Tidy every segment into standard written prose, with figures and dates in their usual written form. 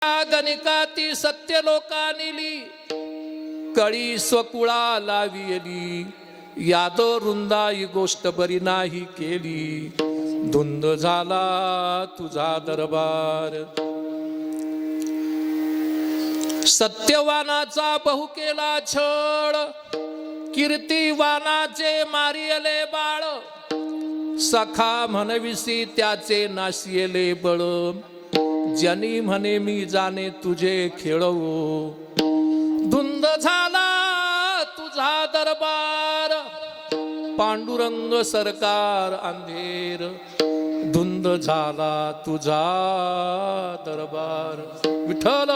गणिकाती सत्य लोकानिली कळी स्वकुळा लाविली यादव वृंदाई गोष्ट बरी नाही केली धुंद झाला तुझा दरबार सत्यवानाचा बहु केला छळ कीर्तिवानाचे मारियले बाळ सखा म्हणविसी त्याचे नाशियले बळ ज्यांनी म्हणे मी जाणे तुझे खेळवू धुंद झाला तुझा दरबार पांडुरंग सरकार अंधेर धुंद झाला तुझा दरबार विठ्ठल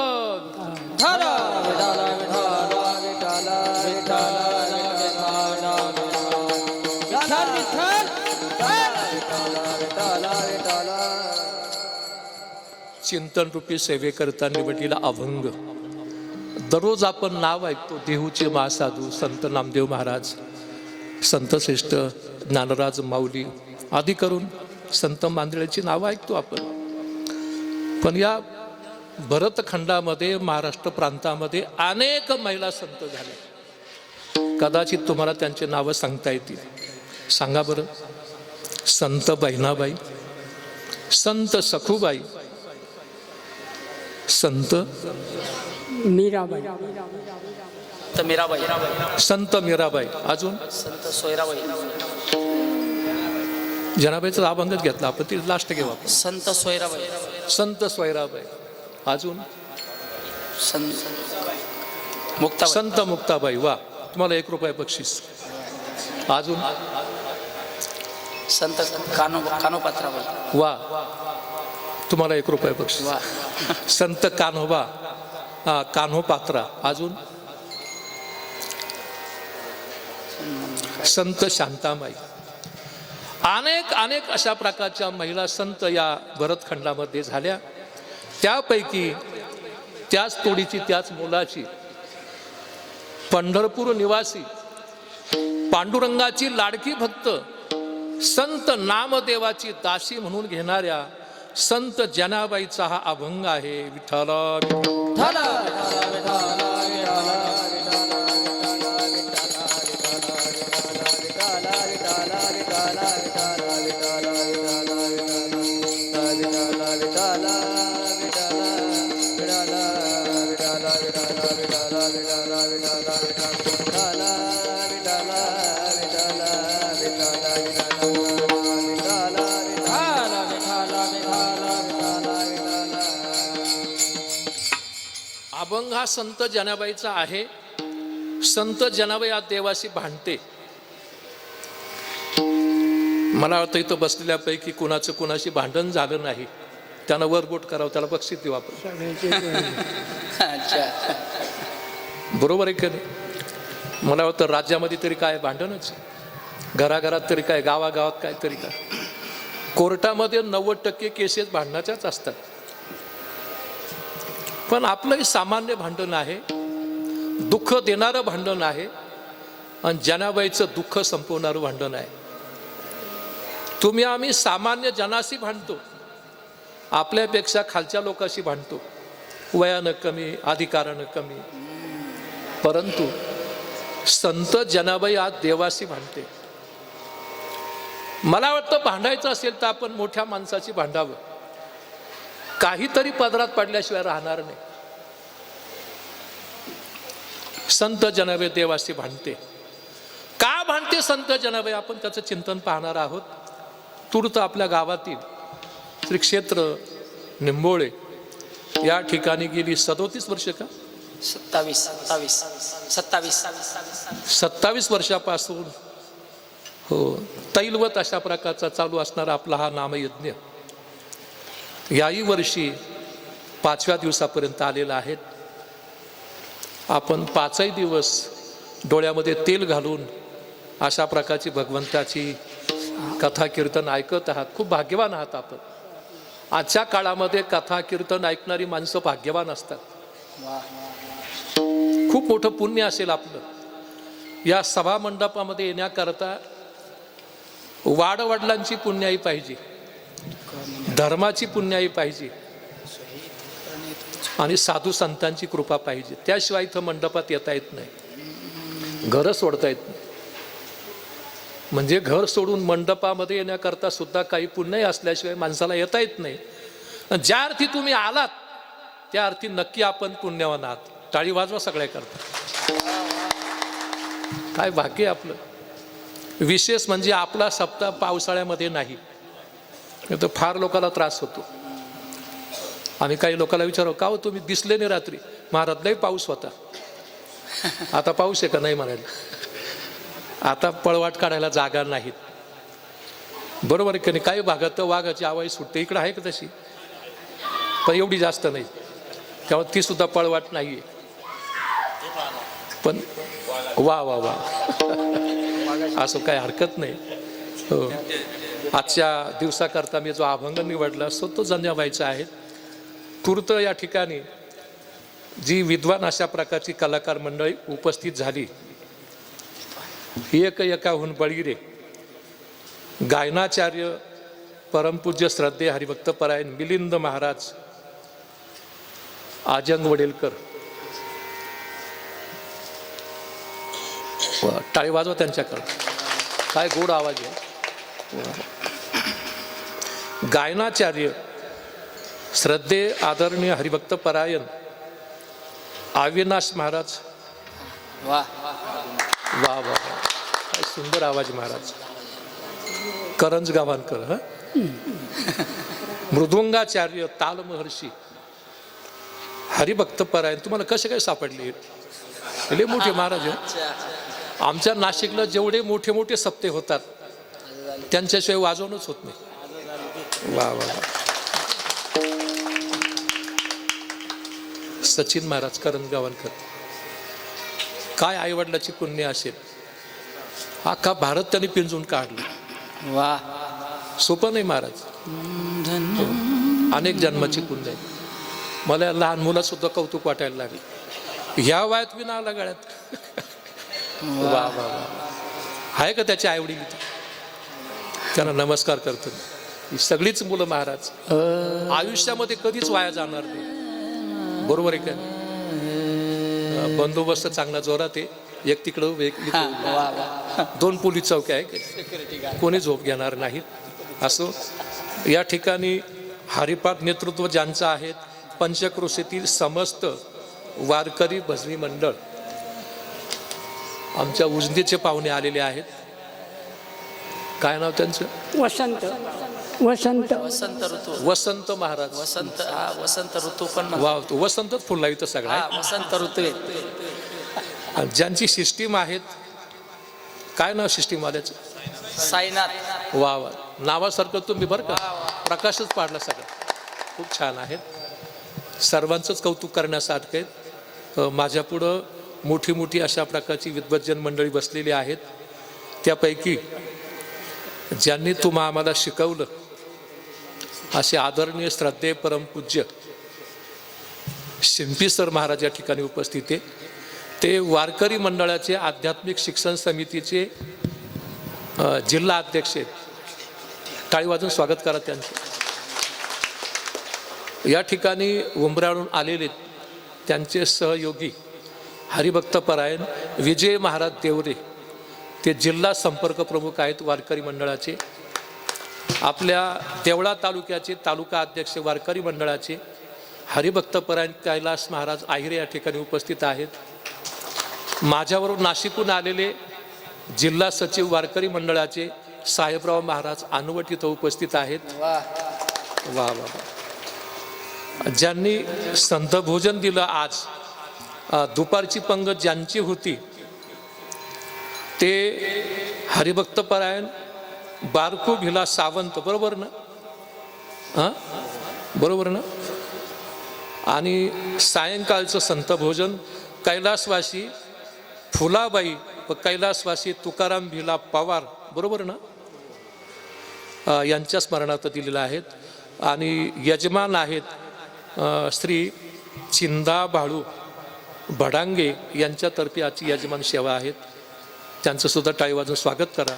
चिंतन रूपी सेवेकरता निवडलेला अभंग दररोज आपण नाव ऐकतो देहूचे महासाधू संत नामदेव महाराज संत श्रेष्ठ ज्ञानराज माऊली आदी करून संत मांदळेची नावं ऐकतो आपण पण या भरतखंडामध्ये महाराष्ट्र प्रांतामध्ये अनेक महिला संत झाल्या कदाचित तुम्हाला त्यांचे नावं सांगता येतील सांगा बरं संत बहिणाबाई संत सखूबाई संत मीराबाई संत मीराबाई अजून संत सोयराबाई जनाबाईचा अभंगच घेतला आपण ती लास्ट घेऊ आपण संत सोयराबाई संत सोयराबाई अजून मुक्ता संत मुक्ताबाई वा तुम्हाला ₹1 बक्षीस अजून संत कानोपात्राबाई वा तुम्हाला ₹1 बक्षीस वा संत कान्होबा कान्होपात्रा अजून संत शांताबाई अनेक अशा प्रकारच्या महिला संत या भरतखंडामध्ये झाल्या त्यापैकी त्याच तोडीची त्याच मुलाची पंढरपूर निवासी पांडुरंगाची लाडकी भक्त संत नामदेवाची दासी म्हणून घेणाऱ्या संत जनाबाईचा हा अभंग आहे विठ्ठल अभंग हा संत जनाबाईचा आहे संत जनाबाई आज देवाशी भांडते मला वाटतं इथं बसलेल्यापैकी कुणाशी भांडण झालं नाही त्यानं वर बोट करावं त्याला बक्षीस देऊ आपण अच्छा बरोबर आहे का नाही मला वाटतं राज्यामध्ये तरी काय भांडणच घराघरात तरी काय गावागावात काय तरी काय कोर्टामध्ये 90% केसेस भांडणाच्याच असतात पण आपलं हे सामान्य भांडण आहे दुःख देणारं भांडण आहे आणि जनाबाईचं दुःख संपवणारं भांडण आहे तुम्ही आम्ही सामान्य जनाशी भांडतो आपल्यापेक्षा खालच्या लोकांशी भांडतो वयानं कमी अधिकारानं कमी परंतु संत जनाबाई आज देवाशी भांडते मला वाटतं भांडायचं असेल तर आपण मोठ्या माणसाची भांडावं काहीतरी पदरात पडल्याशिवाय राहणार नाही संत जनाबाई देवाशी भांडते का भांडते संत जनाबाई आपण त्याचं चिंतन पाहणार आहोत तूर्त आपल्या गावातील श्री क्षेत्र निंबोळे या ठिकाणी गेली 37 वर्ष का 27 वर्षापासून हो तैलवत अशा प्रकारचा चालू असणारा आपला हा नामयज्ञ याही वर्षी 5व्या दिवसापर्यंत आलेला आहेत आपण 5ही दिवस डोळ्यामध्ये तेल घालून अशा प्रकारची भगवंताची कथा कीर्तन ऐकत आहात खूप भाग्यवान आहात आपण आजच्या काळामध्ये कथा कीर्तन ऐकणारी माणसं भाग्यवान असतात खूप मोठं पुण्य असेल आपलं या सभा मंडपामध्ये येण्याकरता वाडवडिलांची पुण्याई पाहिजे, धर्माची पुण्याई पाहिजे, आणि साधू संतांची कृपा पाहिजे, त्याशिवाय इथं मंडपात येता येत नाही, घरं सोडता येत नाही. म्हणजे घर सोडून मंडपामध्ये येण्याकरता सुद्धा काही पुण्य असल्याशिवाय माणसाला येता येत नाही. ज्या अर्थी तुम्ही आलात त्या अर्थी नक्की आपण पुण्यवान आहात. टाळी वाजवा सगळ्या करता. काय भाग्य आपलं. विशेष म्हणजे आपला सप्ताह पावसाळ्यामध्ये नाही, तर फार लोकांना त्रास होतो. आम्ही काही लोकांना विचारू, का हो तुम्ही दिसले नाही रात्री? महाराज लय पाऊस होता. आता पाऊस आहे का? नाही म्हणायला. आता पळवाट काढायला जागा नाहीत. बरोबर आहे की नाही? काही भागात तर वाघाची आवाज सुटते, इकडं आहे का तशी? पण एवढी जास्त नाही, तेव्हा ती सुद्धा पळवाट नाहीये. पण वा वा वा असं काही हरकत नाही. हो, आजच्या दिवसाकरता मी जो अभंग निवडला असतो तो जंजाबाईचा आहे. तूर्त या ठिकाणी जी विद्वान अशा प्रकारची कलाकार मंडळी उपस्थित झाली, एक एकाहून बळी रे. गायनाचार्य परमपूज्य श्रद्धे हरिभक्त परायण मिलिंद महाराज आजंग वडेलकर, टाळी वाजवा त्यांच्याकडे. काय गोड आवाज आहे. गायनाचार्य श्रद्धे आदरणीय हरिभक्त परायण अविनाश महाराज. वा वा वा, काय सुंदर आवाज महाराज. करंज गावांकर. ह मृदुंगाचार्य ताल महर्षी हरिभक्त परायण. तुम्हाला कसे काय सापडले? लय मोठे महाराज. आमच्या नाशिकला जेवढे मोठे मोठे सप्ते होतात त्यांच्याशिवाय वाजवणच होत नाही. वा वा. सचिन महाराज करंज गावांकर. काय आईवडिलाची पुण्य असेल. अख्खा भारत त्यांनी पिंजून काढलं. वा. सोपं नाही महाराज. अनेक जन्माची पुण्य आहे. मला लहान मुलात सुद्धा कौतुक वाटायला लागले. ह्या वयात विना आला गळ्यात. वा वा वा. आहे का त्याची आईवडील? त्यांना नमस्कार करतो. ही सगळीच मुलं महाराज आयुष्यामध्ये कधीच वाया जाणार नाही. बरोबर आहे का? बंदोबस्त चांगला जोरात आहे. एक तिकडं एक इकडं. 2 पोलीस चौक्या आहे, कोणी झोप घेणार नाहीत. असो, या ठिकाणी हरिपाठ नेतृत्व ज्यांचं आहे, पंचक्रोशीतील समस्त वारकरी भजनी मंडळ आमच्या उजनीचे पाहुणे आलेले आहेत. काय नाव त्यांचं? वसंत वसंत वसंत ऋतू. वसंत महाराज. वसंत, हा वसंत ऋतू पण वा, वसंतच फुलला इथं सगळा. हा वसंत ऋतू आहे. ज्यांची सिस्टीम आहेत. काय नाव सिस्टीम आल्याचं? साईनाथ. वा वा, नावासारखं तुम्ही बरं का, प्रकाशच पाडला सगळं. खूप छान आहेत. सर्वांचंच कौतुक करण्यासारखं आहेत. माझ्यापुढं मोठी मोठी अशा प्रकारची विद्वज्जन मंडळी बसलेली आहेत. त्यापैकी ज्यांनी तुम्हा आम्हाला शिकवलं असे आदरणीय श्रद्धेय परमपूज्य शिंपी सर महाराज या ठिकाणी उपस्थित आहे. ते वारकरी मंडळाचे आध्यात्मिक शिक्षण समितीचे जिल्हा अध्यक्ष आहेत. टाळी वाजून स्वागत करा त्यांचं. या ठिकाणी उंबऱ्यावरून आलेले त्यांचे सहयोगी हरिभक्त परायण विजय महाराज देवरे, ते जिल्हा संपर्क प्रमुख आहेत वारकरी मंडळाचे. आपल्या देवळा तालुक्याचे तालुका अध्यक्ष वारकरी मंडळाचे हरिभक्त परायण कैलास महाराज आहिरे या ठिकाणी उपस्थित आहेत. माझ्याबरोबर नाशिकहून आलेले जिल्हा सचिव वारकरी मंडळाचे साहेबराव महाराज अनवट इथं उपस्थित आहेत. वा वा वा. ज्यांनी संत भोजन दिलं आज, दुपारची पंगत ज्यांची होती ते हरिभक्त परायण बारकू भिला सावंत. बरोबर ना? हां बरोबर ना? आणि सायंकाळचं संत भोजन कैलासवासी फुलाबाई व कैलासवासी तुकाराम भिला पवार. बरोबर ना? यांच्या स्मरणार्थ दिलेलं आहेत. आणि यजमान आहेत श्री चिंदा बाळू भडांगे यांच्यातर्फे आजची यजमान सेवा आहेत. त्यांचं सुद्धा टाळी वाजून स्वागत करा.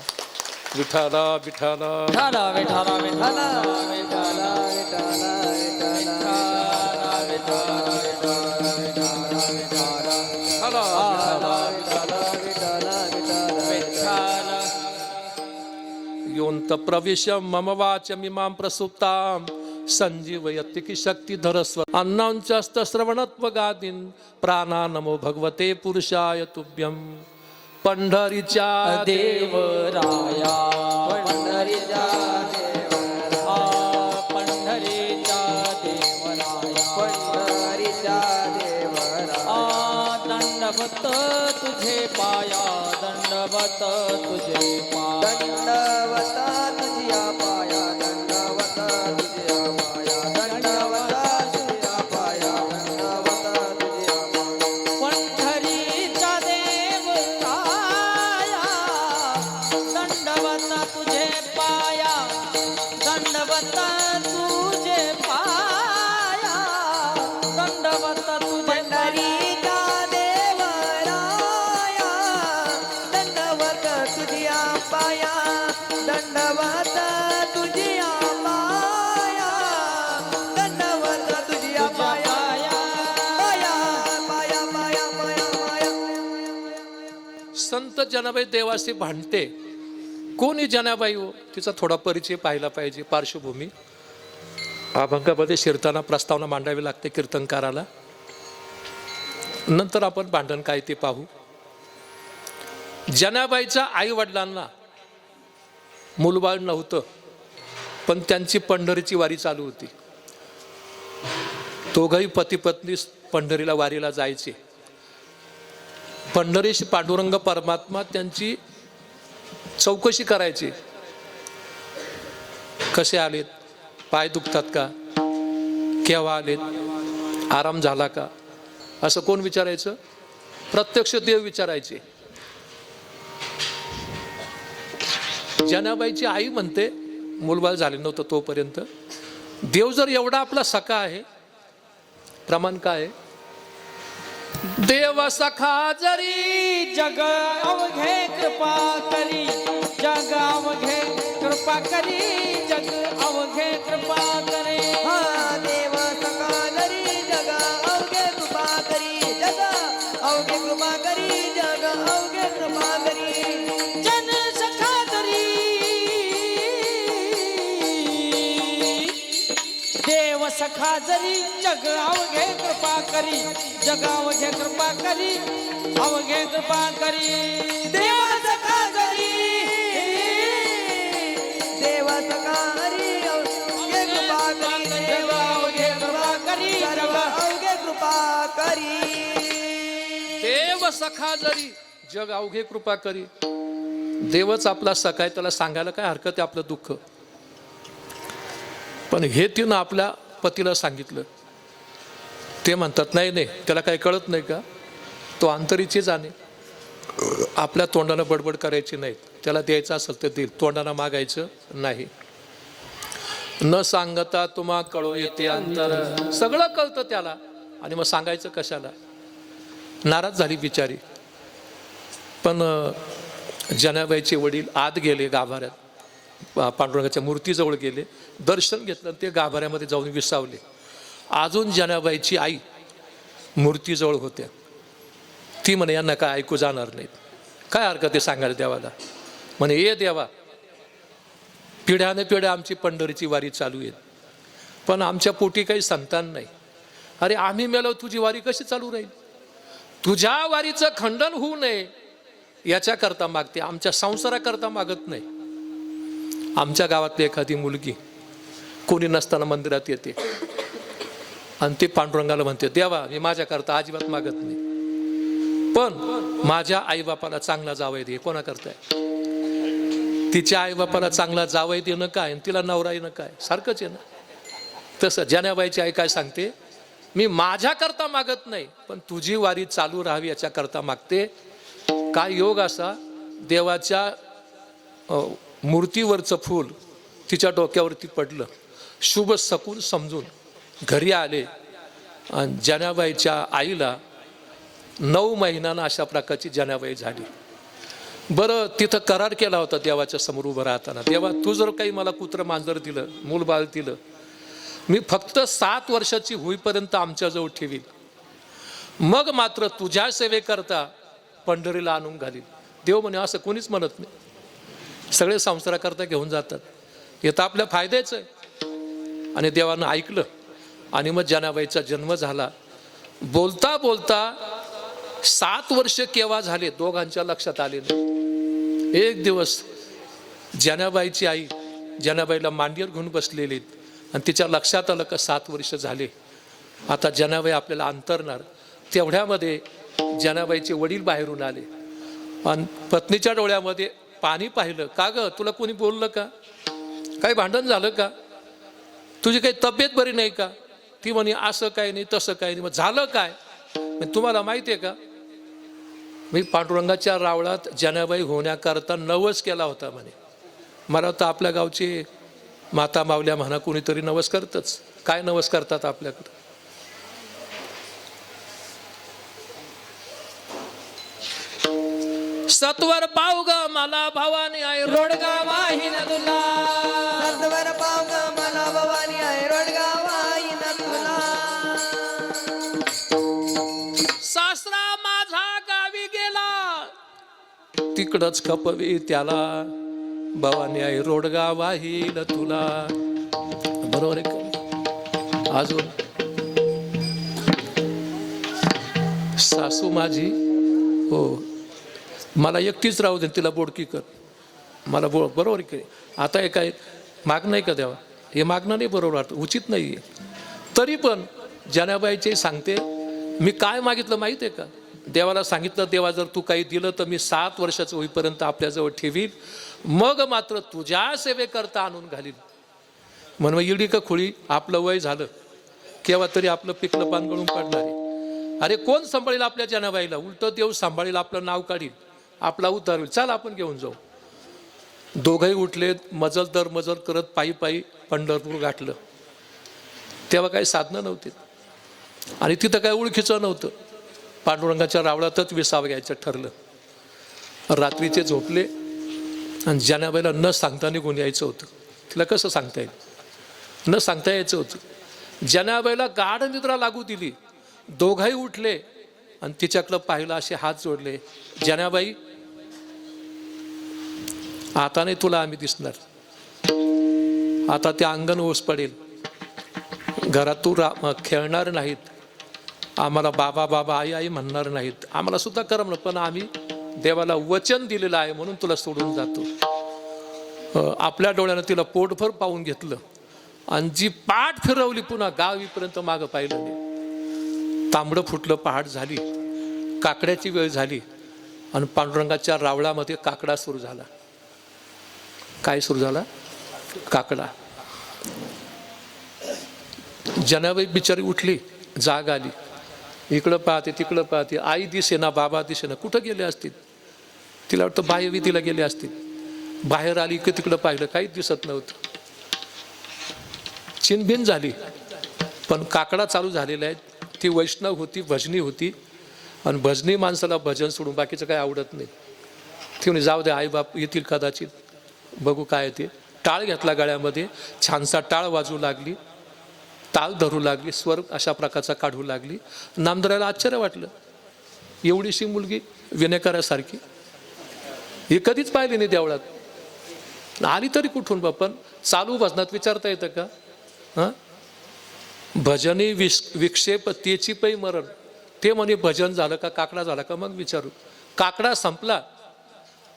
विठाला विठाला विठाला विठाला विठाला विठाला विठाला विठाला विठाला प्रविश्य मम वाचमिमां प्रसुप्तां संजीवयति की शक्तिधरस्व अन्नांचस्त श्रवणत्वगादीन प्राणा नमो भगवते पुरुषाय तुभ्यं पंढरीच्या देवराया पंढरीचा देवराया पंढरीचा देवराया पंढरीचा देवराया दंडवत तुझे पाया दंडवत तुझे पाया दंडवत तुझ्या पाया दंडवत तुझ्या पाया दंडवत तुझ्या पाया दंडवत तुझ्या पाया पंढरीचा देवराया दंडवत तुझे पाया दंडवत तुझे पाया दंडवत तुझे पंढरीचा देवराया दंडवत तुझ्या पाया दंडवत तुझ्या पाया दंडवत तुझ्या पाया पाया पाया पाया पाया पाया संत जनाबाई देवाशी भांडते. कोणी जनाबाई हो? तिचा थोडा परिचय पाहिला पाहिजे, पार्श्वभूमी. अभंगामध्ये शिरताना प्रस्तावना मांडावी लागते कीर्तनकाराला. नंतर आपण भांडण काय ते पाहू. जनाबाईच्या आई वडिलांना मूलबाळ नव्हतं, पण त्यांची पंढरीची वारी चालू होती. दोघंही पती पत्नी पंढरीला वारीला जायचे. पंढरीश पांडुरंग परमात्मा त्यांची चौकशी करायची. कसे आलेत, पाय दुखतात का, केव्हा आलेत, आराम झाला का, असं कोण विचारायचं? प्रत्यक्ष देव विचारायचे. जनाबाईची आई म्हणते मूलबाळ झाले नव्हतं तोपर्यंत, देव जर एवढा आपला सखा आहे, प्रमाण काय आहे? देव सखा जरी जग अवघे कृपा करी जग अवघे कृपा करी जग अवघे कृपा करे हा देव सकाळी जग अवघे कृपा करी जग अवघे कृपा करी जग अवघे कृपा करी जन सखा करी देव सखा जरी जग अवघे कृपा करी जग अवघे कृपा करी अवघे कृपा करी देव सखा करी देव सकाळी अवघे कृपा करी देव अवघे कृपा करी सर्व अवघे कृपा करी देव सखा जरी जग अवघे कृपा करी. देवच आपला सखा आहे, त्याला सांगायला काय हरकत आहे आपलं दुःख. पण हे तिनं आपल्या पतीला सांगितलं. ते म्हणतात नाही नाही, त्याला काही कळत नाही का, तो अंतरीची जाणे. आपल्या तोंडानं बडबड करायची नाही. त्याला द्यायचं असेल तर देईल, तोंडानं मागायचं नाही. न सांगता तुम्हा कळो येते अंतर. सगळं कळतं त्याला, आणि मग सांगायचं कशाला. नाराज झाली बिचारी. पण जनाबाईचे वडील आत गेले गाभाऱ्यात, पांडुरंगाच्या मूर्तीजवळ गेले, दर्शन घेतलं, ते गाभाऱ्यामध्ये जाऊन विसावले. अजून जनाबाईची आई मूर्तीजवळ होत्या. ती म्हणे यांना काय ऐकू जाणार नाहीत, काय हरकत आहे सांगायला देवाला. म्हणे ये देवा, पिढ्याने पिढ्या आमची पंढरीची वारी चालू आहे, पण आमच्या पोटी काही संतान नाही. अरे आम्ही मेलो, तुझी वारी कशी चालू राहील? तुझ्या वारीचं खंडन होऊ नये याच्याकरता मागते, आमच्या संसाराकरता मागत नाही. आमच्या गावातली एखादी मुलगी कोणी नसताना मंदिरात येते आणि ती पांडुरंगाला म्हणते, देवा मी माझ्याकरता अजिबात मागत नाही, पण माझ्या आईबापाला चांगला जावई दे. कोणा करताय? तिच्या आईबापाला चांगला जावई देणं काय आणि तिला नवरा येणं काय, सारखंच आहे ना. तसं जनाबाईची आई काय सांगते, मी माझ्याकरता मागत नाही, पण तुझी वारी चालू राहावी याच्याकरता मागते. काय योग असा, देवाच्या मूर्तीवरचं फूल तिच्या डोक्यावरती पडलं. शुभ सकून समजून घरी आले आणि जनाबाईच्या आईला 9 महिन्यानं अशा प्रकारची जनाबाई झाली. बरं, तिथं करार केला होता देवाच्या समोर उभं राहताना, देवा तू जर काही मला कुत्रं मांजर दिलं, मूलबाळ दिलं, मी फक्त 7 वर्षाची होईपर्यंत आमच्याजवळ ठेवील, मग मात्र तुझ्या सेवेकरता पंढरीला आणून घालील. देव म्हणे असं कोणीच म्हणत नाही. सगळे संसाराकरता घेऊन जातात. हे तर आपल्या फायद्याचं आहे. आणि देवानं ऐकलं आणि मग जनाबाईचा जन्म झाला. बोलता बोलता 7 वर्ष केव्हा झाले दोघांच्या लक्षात आले नाही. एक दिवस जनाबाईची आई जनाबाईला मांडीवर घेऊन बसलेली आणि तिच्या लक्षात आलं का 7 वर्ष झाले, आता जनाबाई आपल्याला अंतरणार. तेवढ्यामध्ये जनाबाईचे वडील बाहेरून आले आणि पत्नीच्या डोळ्यामध्ये पाणी पाहिलं. का ग, तुला कोणी बोललं का, काही भांडण झालं का, तुझी काही तब्येत बरी नाही का? ती म्हणे असं काही नाही तसं काही नाही. मग झालं काय, तुम्हाला माहिती आहे का, मी पांडुरंगाच्या रावळात जनाबाई होण्याकरता नवस केला होता म्हणे. मला तर आपल्या गावचे माता मावल्या म्हणा कोणीतरी नवस करतच. काय नवस करतात आपल्याकडं, सत्वर पाव ग मला भवानी आहे रोडगा वाहिन तुला, सत्वर पाव ग मला भवानी आहे रोडगा वाहिन तुला. सासरा माझा गावी गेला, तिकडच खपवी त्याला, भवानी आहे रोडगा वाहिल तुला. बरोबर आहे का? अजून सासू माझी हो मला एकटीच राहू दे, तिला बोडकी कर, मला बरोबर आहे. आता हे काय मागणं आहे का देवा, हे मागणं नाही बरोबर वाटतं, उचित नाही आहे. तरी पण जनाबाईचे सांगते, मी काय मागितलं माहीत आहे का, देवाला सांगितलं देवा जर तू काही दिलं तर मी 7 वर्षाचं होईपर्यंत आपल्याजवळ ठेवीन, मग मात्र तुझ्या सेवेकरता आणून घालीन. म्हणून इडी का खोळी, आपलं वय झालं केव्हा तरी आपलं पिकलं पान गळून पडणार आहे. अरे कोण सांभाळेल आपल्या जनाबाईला, उलटं देव सांभाळेल, आपलं नाव काढील, आपला उद्धार होईल. चल आपण घेऊन जाऊ. दोघंही उठले, मजल दर मजल करत पायी पायी पंढरपूर गाठलं. तेव्हा काही साधनं नव्हती आणि तिथं काही ओळखीचं नव्हतं. पांडुरंगाच्या रावळातच विसावं घ्यायचं ठरलं. रात्रीचे झोपले आणि जनाबाईला न सांगता निघून यायचं होतं. तिला कसं सांगता येईल, न सांगता यायचं होतं. जनाबाईला गाढ निद्रा लागू दिली. दोघंही उठले आणि तिच्याकडं पाहिलं, असे हात जोडले. जनाबाई आता नाही तुला आम्ही दिसणार, आता ते अंगण ओस पडेल, घरात तू खेळणार नाहीत, आम्हाला बाबा बाबा आई आई म्हणणार नाहीत, आम्हाला सुद्धा करमलं, पण आम्ही देवाला वचन दिलेलं आहे म्हणून तुला सोडून जातो. आपल्या डोळ्यानं तिला पोटभर पाहून घेतलं आणि जी पाठ फिरवली पुन्हा गावीपर्यंत मागं पाहिलं नाही. तांबडं फुटलं, पहाट झाली, काकड्याची वेळ झाली आणि पांडुरंगाच्या रावळामध्ये काकडा सुरू झाला. काय सुरू झाला, काकडा. जनाबाई बिचारी उठली, जाग आली, इकडं पाहते तिकडं पाहते, आई दिसेना बाबा दिसेना, कुठं गेले असतील, तिला वाटतं बाहेर तिला गेले असतील. बाहेर आली की तिकडं पाहिलं, काहीच दिसत नव्हतं. चिनबिन झाली, पण काकडा चालू झालेला आहे. ती वैष्णव होती, भजनी होती आणि भजनी माणसाला भजन सोडून बाकीचं काही आवडत नाही. ती म्हणे जाऊ दे, आईबाप येतील कदाचित, बघू काय ते. टाळ घेतला गळ्यामध्ये, छानसा टाळ वाजू लागली, ताल धरू लागली, स्वर अशा प्रकारचा काढू लागली. नामदाराला आश्चर्य वाटलं, एवढीशी मुलगी विनेकरासारखी, ही कधीच पाहिली नाही देवळात, आली तरी कुठून बा. पण चालू भजनात विचारता येतं का, हां, भजनी विक्षेप तेची पै मरण. ते म्हणे भजन झालं का, काकडा झाला का, मग विचारू. काकडा संपला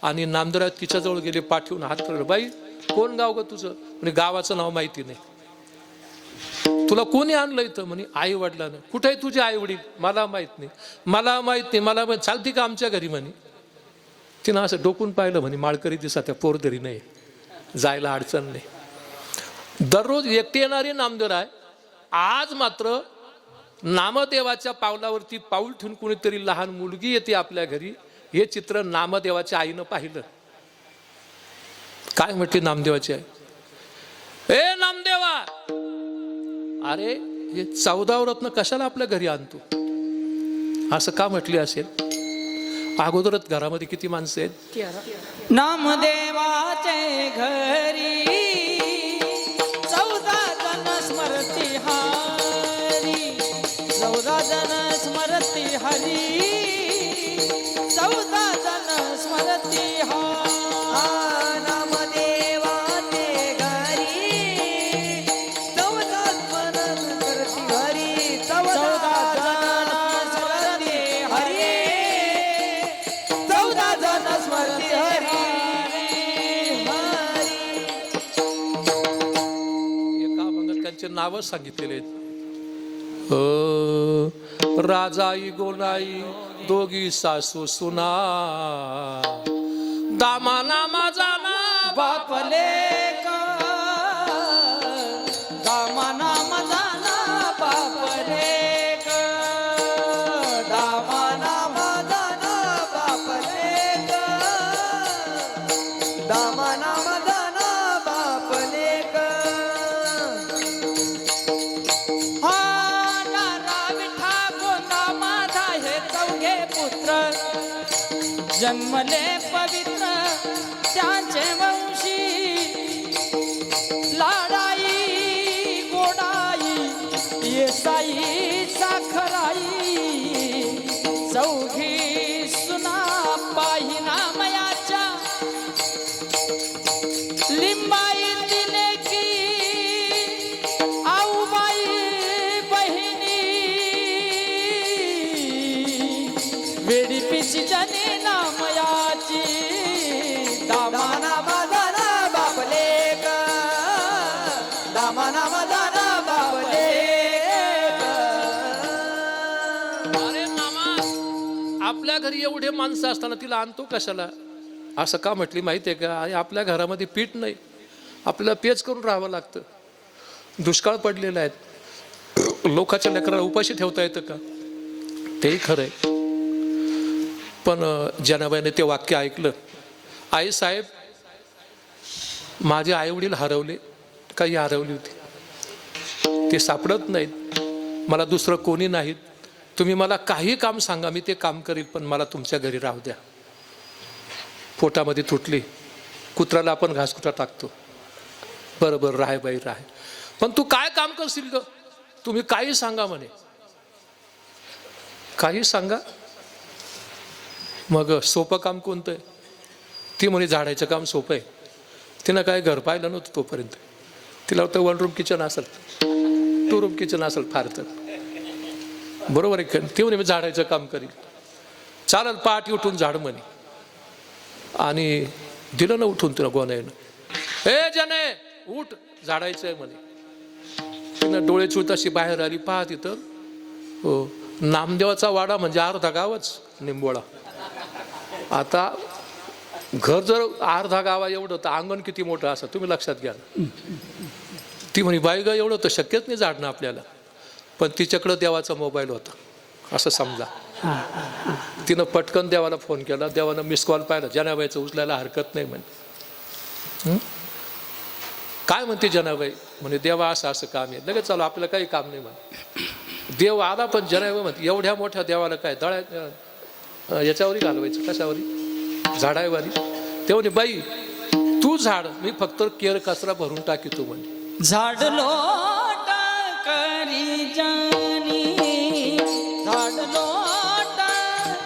आणि नामदार तिच्याजवळ गेले, पाठवून हात करले, बाई कोण गाव ग तुझं, म्हणजे गावाचं नाव माहिती नाही. तुला कोणी आणलं इथं, म्हणे आई वडिलांना. कुठे आहे तुझे आई वडील, मला माहित नाही, मला माहित नाही, मला चालती का आमच्या घरी म्हणे. तिनं असं डोकून पाहिलं, म्हणे माळकरी दिसा त्या पोरदरी नाही, जायला अडचण नाही. दररोज एकटे येणारे नामदेव आहे. आज मात्र नामदेवाच्या पावलावरती पाऊल ठेवून कोणीतरी लहान मुलगी येते आपल्या घरी. हे चित्र नामदेवाच्या आईनं पाहिलं. काय म्हटली नामदेवाची आई, ए नामदेवा, अरे हे 14 रत्न कशाला आपल्या घरी आणतो, असं का म्हटली असेल. अगोदरच घरामध्ये किती माणसं आहेत. नामदेवाचे घरी 14 जण स्मरती हरी, 14 जण स्मरती हरी, 14 जण स्मरती हरी. नावं सांगितलेले आहेत. राजाई गोनाई दोघी सासू सुना, दामाना माझाना बापले का दामाना मजाना बापले का दामाना मदाना बापले ग, दामाना मदाना बापले ग. हा नारा विठा गोंदा माझा हे चौघे पुत्र जन्मले पवित्र त्यांचे वंशी, लाडाई गोडाई येसाई साखराई चौघी सुना पाहिना मयाच्या, लिंबाई दिले की आऊबाई बहिणी, वेडी पिशी जनी नामयाची, दामाना मदाना बापले ग, दामाना मदाना बापले ग. अरे मामा, आपल्या घरी एवढे माणसं असताना तिला आणतो कशाला? असं का म्हटली माहिती आहे का? आणि आपल्या घरामध्ये पीठ नाही, आपल्याला पेच करून राहावं लागतं. दुष्काळ पडलेला आहे, लोकांच्या लेकराला उपाशी ठेवता येतं का? तेही खरं आहे. पण जनाबाईने ते वाक्य ऐकलं. आई साहेब, माझे आईवडील हरवले, काही हरवली होती, ते सापडत नाहीत, मला दुसरं कोणी नाहीत, तुम्ही मला काही काम सांगा, मी ते काम करील, पण मला तुमच्या घरी राहू द्या. पोटामध्ये तुटली, कुत्र्याला आपण घासकुटा टाकतो, बरोबर राह बाई राह, पण तू काय काम करशील ग? तुम्ही काही सांगा म्हणे, काही सांगा. मग सोपं काम कोणतं आहे? ती म्हणे झाडायचं काम सोपं आहे. तिनं काय घर पाहिलं नव्हतं तोपर्यंत. तिला वाटतं 1 रूम किचन असेल, 2 रूम किचन असेल फार तर, बरोबर आहे. ती म्हणे मी झाडायचं काम करील. चालेल, पहाटे उठून झाड म्हणे. आणि दिलं ना उठून तिनं गोण्यानं, ए जने उठ, झाडायचं आहे म्हणे. तिनं डोळे चुळत अशी बाहेर आली, पहा तिथं हो नामदेवाचा वाडा म्हणजे अर्धा गावच निंबोळा. आता घर जर अर्धा गावा एवढं तर अंगण किती मोठं असं तुम्ही लक्षात घ्या. ती म्हणे बाई ग, एवढं तर शक्यच नाही झाडणं आपल्याला. पण तिच्याकडं देवाचा मोबाईल होता असं समजा. तिनं पटकन देवाला फोन केला, देवानं मिस कॉल पाहिला, जनाबाईचं उचलायला हरकत नाही म्हणे. काय म्हणते जनाबाई? म्हणे देवा असं असं काम आहे, लगेच चालू, आपल्याला काही काम नाही म्हणे. देव आला, पण जनाबाई म्हणते एवढ्या मोठ्या देवाला काय दळ्या याच्यावरही घालवायचं, कशावरी? झाडावरी. ते म्हणे बाई तू झाड, मी फक्त केर कचरा भरून टाकीतो म्हणे. झाड लोट करी जानी, झाड लोट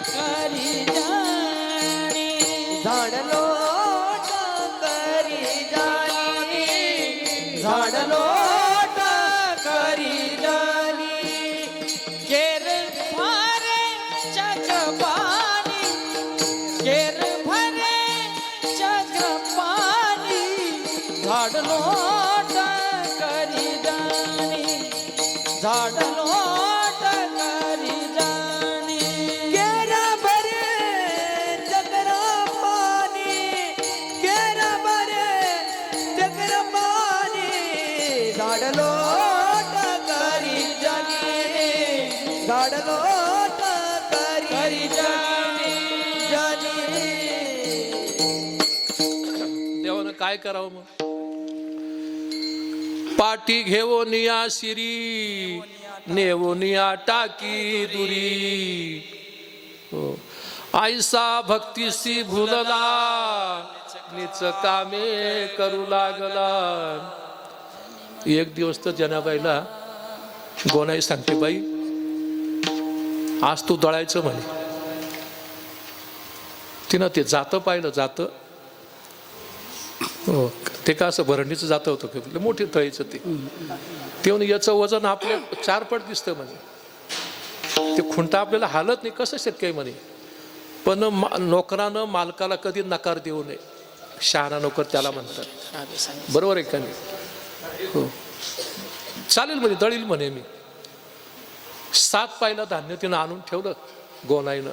करी जानी, झाड लोट करी जानी, झाड लोट करी जानी. केर भरे जग पाणी, केर भरे जग पाणी, झाड लोट करी जानी, झाड लोट करी जानी. केरा भरे चक्र पाणी, केरा भरे चक्र पाणी, झाड लोट करी जानी, झाड लोट करी जानी, जानी. देवानं काय करावं मग? पाठी घेऊन या शिरी, नेऊन या टाकी दुरी, हो. आईसा भक्तीसी भुलला, निच कामे करू लागला. एक दिवस तर जनाबाईला गोनाई सांगते, बाई आज तू दळायचं म्हणे. तिनं ते जातं पाहिलं, जातं हो ते का असं भरणीचं जातं होतं का, मोठी तळीचं ते. ते म्हणून याचं वजन आपल्या 4 पट दिसतं म्हणे. ते खुंटा आपल्याला हालत नाही, कसं शक्य आहे म्हणे. पण नोकरानं मालकाला कधी नकार देऊ नये, शहाणा नोकर त्याला म्हणतात, बरोबर आहे का नाही? हो चालेल म्हणे, दळील म्हणे मी. 7 पायला धान्य तिनं आणून ठेवलं गोनाईनं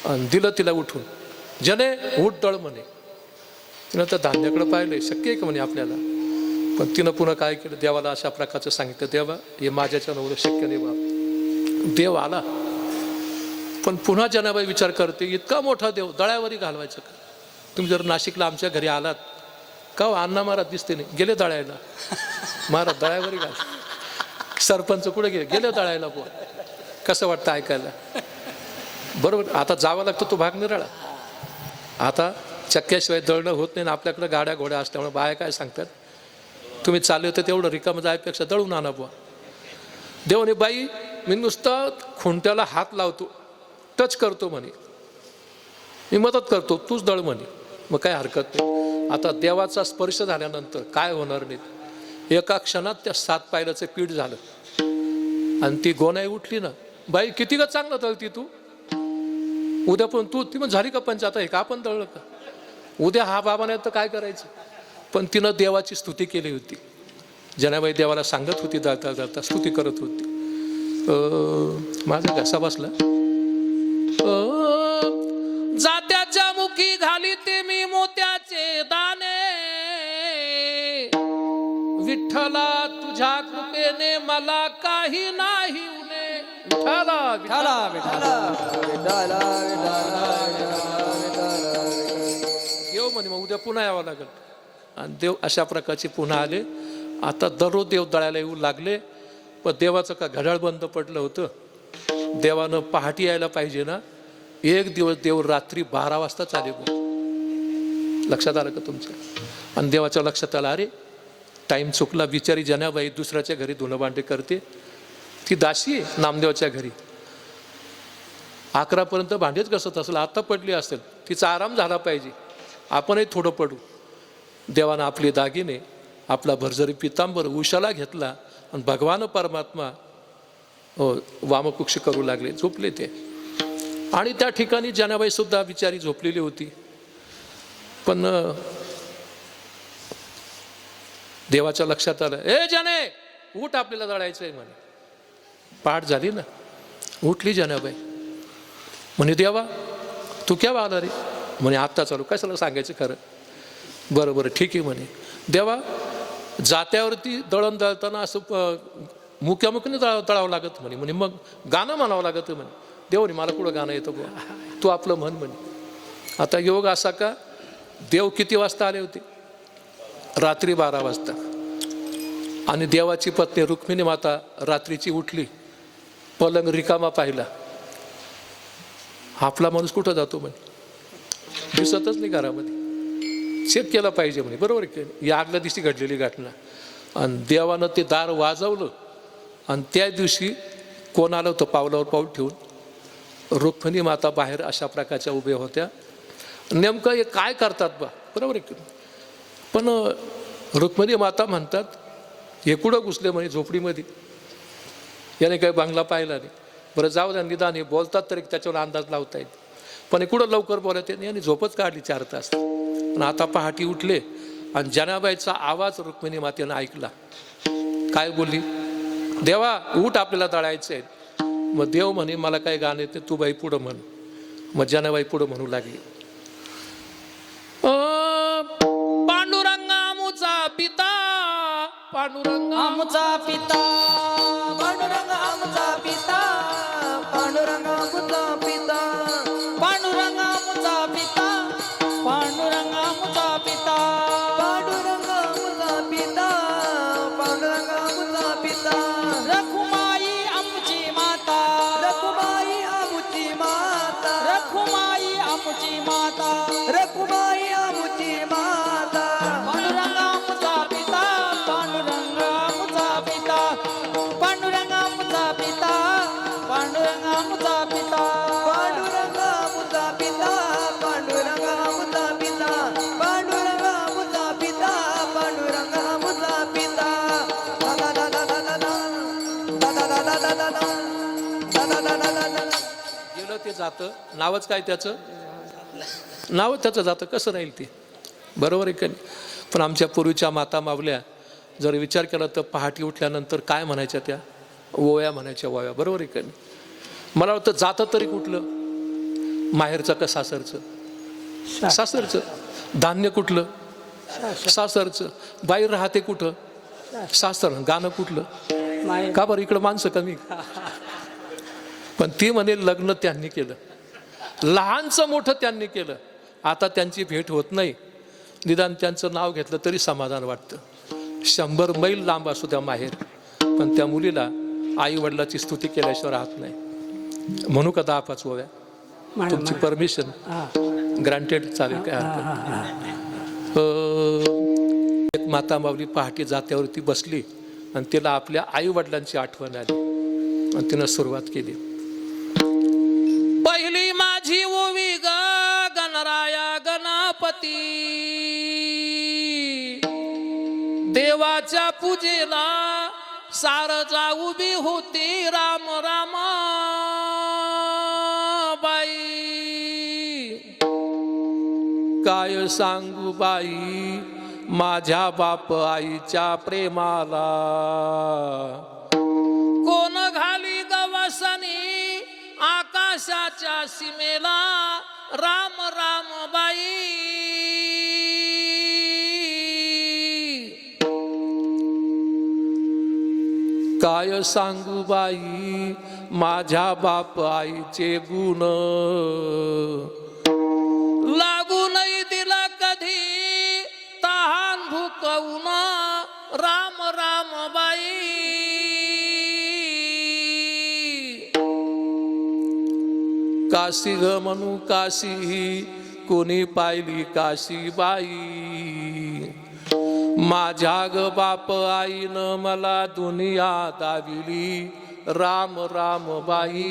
आणि दिलं तिला उठून. जने उठ दळ म्हणे. तिनं त्या धान्याकडे पाहिलंय, शक्य आहे का म्हणे आपल्याला. पण तिनं पुन्हा काय केलं, देवाला अशा प्रकारचं सांगितलं, देवा हे माझ्याच्या नवरं शक्य नाही बाप. देव आला. पण पुन्हा जनाबाई विचार करते, इतका मोठा देव दळ्यावरी घालवायचं का. तुम्ही जर नाशिकला आमच्या घरी आलात का हो, अण्णा महाराज दिसते नाही, गेले दळायला. महाराज दळ्यावरी घाल. सरपंच कुठे गेले दळायला. बुवा कसं वाटतं ऐकायला. बरोबर. आता जावं लागतं तो भाग निराळा. आता चक्क्याशिवाय दळणं होत नाही ना आपल्याकडे गाड्या घोड्या असल्यामुळे बाया काय सांगतात, तुम्ही चालले तर तेवढं रिकामं जायपेक्षा दळून आणा बुवा. देवाने बाई मी नुसतं खुंट्याला हात लावतो, टच करतो म्हणे, मी मदत करतो, तूच दळ म्हणे. मग काय हरकत नाही. आता देवाचा स्पर्श झाल्यानंतर काय होणार नाही. एका क्षणात त्या 7 पायलाचं पीठ झालं आणि ती गोनाई उठली ना. बाई किती का चांगलं दळती तू, उद्या पण तू. ती मग झाली का पंच, आता हे का आपण दळलं का, उद्या हा बाबा नाही तर काय करायचं. पण तिनं देवाची स्तुती केली होती. जनाबाई देवाला सांगत होती, दळता दळता स्तुती करत होती. माझा घसा बसला. जात्याच्या मुखी घाली ते मी मोत्याचे दाणे, विठ्ठला तुझ्या कृपेने मला काही नाही उणे. विठ्ठला देव म्हणे मग उद्या पुन्हा यावं लागेल. आणि देव अशा प्रकारचे पुन्हा आले. आता दररोज देव दळायला येऊ लागले. पण देवाचं का घड्याळ बंद पडलं होतं. देवानं पहाटी यायला पाहिजे ना. एक दिवस देव रात्री 12 वाजता चाले. लक्षात आलं का तुमच्या. आणि देवाच्या लक्षात आलं, अरे टाईम चुकला. बिचारी जनाबाई दुसऱ्याच्या घरी धुणं भांडे करते. ती दासी आहे नामदेवाच्या घरी. 11 पर्यंत भांडेच घसत असेल, आता पडली असेल. तिचा आराम झाला पाहिजे, आपणही थोडं पडू. देवानं आपले दागिने, आपला भरजरी पितांबर उशाला घेतला आणि भगवान परमात्मा वामकुक्ष करू लागले. झोपले ते. आणि त्या ठिकाणी जनाबाई सुद्धा बिचारी झोपलेली होती. पण देवाच्या लक्षात आलं, ए जने उठ, आपल्याला दळायचं आहे म्हणे. पाठ झाली ना. उठली जनाबाई. म्हणे देवा तू केव्हा आला रे. म्हणे आत्ता चालू. कशाला सांगायचं खरं. बरं बरं ठीक आहे म्हणे. देवा जात्यावरती दळण दळताना असं मुक्यामुखीने दळावं लागत म्हणे. म्हणे मग गाणं म्हणावं लागतं म्हणे. देवाने मला कुठं गाणं येतं बुवा, तू आपलं म्हण म्हणे. आता योग असा का, देव किती वाजता आले होते, रात्री 12 वाजता. आणि देवाची पत्नी रुक्मिणी माता रात्रीची उठली, पलंग रिकामा पाहिला. आपला माणूस कुठं जातो म्हणे, दिसतच नाही घरामध्ये. चेक केला पाहिजे म्हणे. बरोबर आहे. या आगल्या दिवशी घडलेली घटना. आणि देवानं ते दार वाजवलं. आणि त्या दिवशी कोण आलं होतं, पावलावर पाऊल ठेवून रुक्मिणी माता बाहेर अशा प्रकारच्या उभ्या होत्या. नेमकं हे काय करतात बा. बरोबर आहे. पण रुक्मिणी माता म्हणतात, हे कुठं घुसले म्हणे झोपडीमध्ये, याने काही बंगला पाहिला नाही. बरं जाऊ द्या, निदान हे बोलतात तरी त्याच्यावर अंदाज लावता येईल. पण हे कुठं लवकर बोलत नाही. यांनी झोपच काढली 4 तास. पण आता पहाटी उठले आणि जनाबाईचा आवाज रुक्मिणी मातेनं ऐकला. काय बोलली, देवा उठ, आपल्याला दळायचं आहे. मग देव म्हणे मला काय गाणं येते, तू बाई पुढं म्हण. मग जनाबाई पुढं म्हणू लागली, पांडुरंग आमुचा पिता, पांडुरंग आमचा पिता, पांडुरंग आमचा पिता, पांडुरंग आमचा पिता, पांडुरंग आमचा पिता, पांडुरंग आमचा पिता, पांडुरंग आमचा पिता, पांडुरंग आमचा पिता, रखुमाई आमची माता, रखुमाई आमुची माता, रखुमाई आमची माता, रखुमाई आमुची माता, पांडुरंग आमचा पिता, पांडुरंग आमचा पिता, पांडुरंग आमचा पिता, पांडुरंग आमचा पिता, पांडुरंग आमुचा पिता, पांडुरंग आमुचा पिता, पांडुरंग आमुचा पिता, पांडुरंग आमुचा पिता. दा दा दा दा दा दा दा दा दा दा दा दा दा दा दा दा दा. गेलं ते जातं. नावच काय त्याचं, नाव त्याचं जातं. कसं राहील ते. बरोबर आहे का नाही. पण आमच्या पूर्वीच्या माता मावल्या जर विचार केला तर पहाटे उठल्यानंतर काय म्हणायच्या त्या? ओव्या म्हणायच्या, ओव्या. बरोबर आहे का नाही? मला वाटतं जातं तरी कुठलं? माहेरचं का सासरचं? सासरचं. धान्य कुठलं? सासरचं. बाहेर राहते कुठं? सासर. गाणं कुठलं? का बरं इकडं माणसं कमी? पण ती म्हणे लग्न त्यांनी केलं, लहानचं मोठं त्यांनी केलं. आता त्यांची भेट होत नाही, निदान त्यांचं नाव घेतलं तरी समाधान वाटतं. 100 मैल लांब असू द्या माहेर, पण त्या मुलीला आई वडिलाची स्तुती केल्याशिवाय राहत नाही. म्हणू का 10-5 ओव्या? तुमची परमिशन ग्रांटेड? चालेल, काय हरकत नाही. एक माता माऊली पहाटे जात्यावरती बसली आणि तिला आपल्या आई वडिलांची आठवण आली आणि तिनं सुरुवात केली. पहिली माझी ओवी ग गणराया गणपती, देवाच्या पूजेला सारजा उभी होती राम राम बाई. काय सांगू बाई माझ्या बाप आईच्या प्रेमाला, कोण घाली गवसनी आकाशाच्या सीमेला राम राम बाई. काय सांगू बाई माझ्या बाप आईचे गुण, लागू नाही दिला कधी तहान भुकवून राम राम बाई. काशी ग म्हणू काशी, कोणी पाहिली काशी बाई. माझ्या ग बाप आईनं मला दुनिया दाविली राम राम बाई.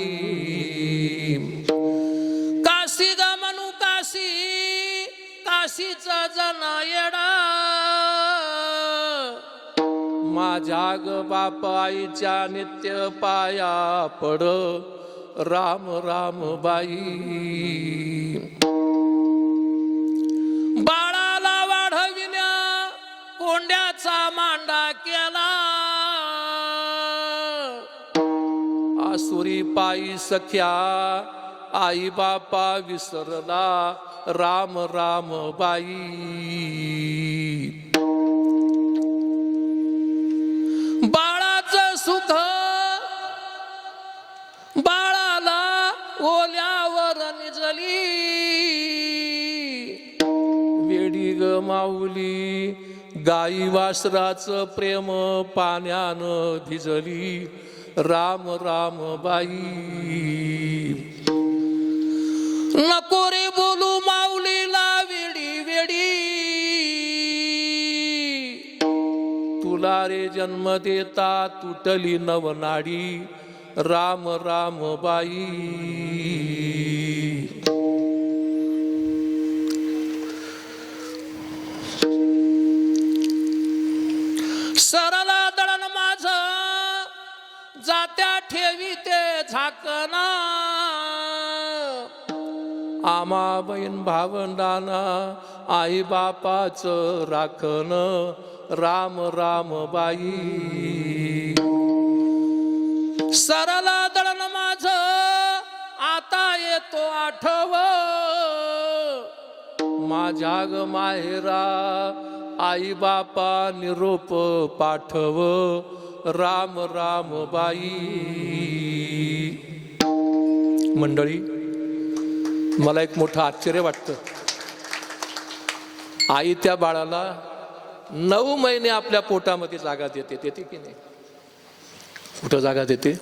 काशी ग म्हणू काशी, काशीचा जन येडा. माझ्या ग बाप आईच्या नित्य पाया पड राम राम बाई. बाळाला वाढविल्या कोंड्याचा मांडा केला, आसुरी पायी सख्या आई बापा विसरला राम राम बाई. बाळाचं सुख बाळाला ओल्यावर निजली, वेडी ग माऊली गाई वासराचं प्रेम पाण्यानं भिजली राम राम बाई. नको रे बोलू माऊलीला वेडी वेडी, तुला रे जन्म देता तुटली नवनाडी राम राम बाई. सरला दळण माझं जात्या ठेवी ते झाकणा, आमा बहीण भावंडांना आई बापाचं राखण राम राम बाई. सरला दळण माझं आता येतो आठव, माझ्या ग माहेरा आई बापा निरोप पाठव राम राम बाई. मंडळी, मला एक मोठं आश्चर्य वाटतं. आई त्या बाळाला 9 महिने आपल्या पोटामध्ये जागा देते की नाही? कुठं जागा देते?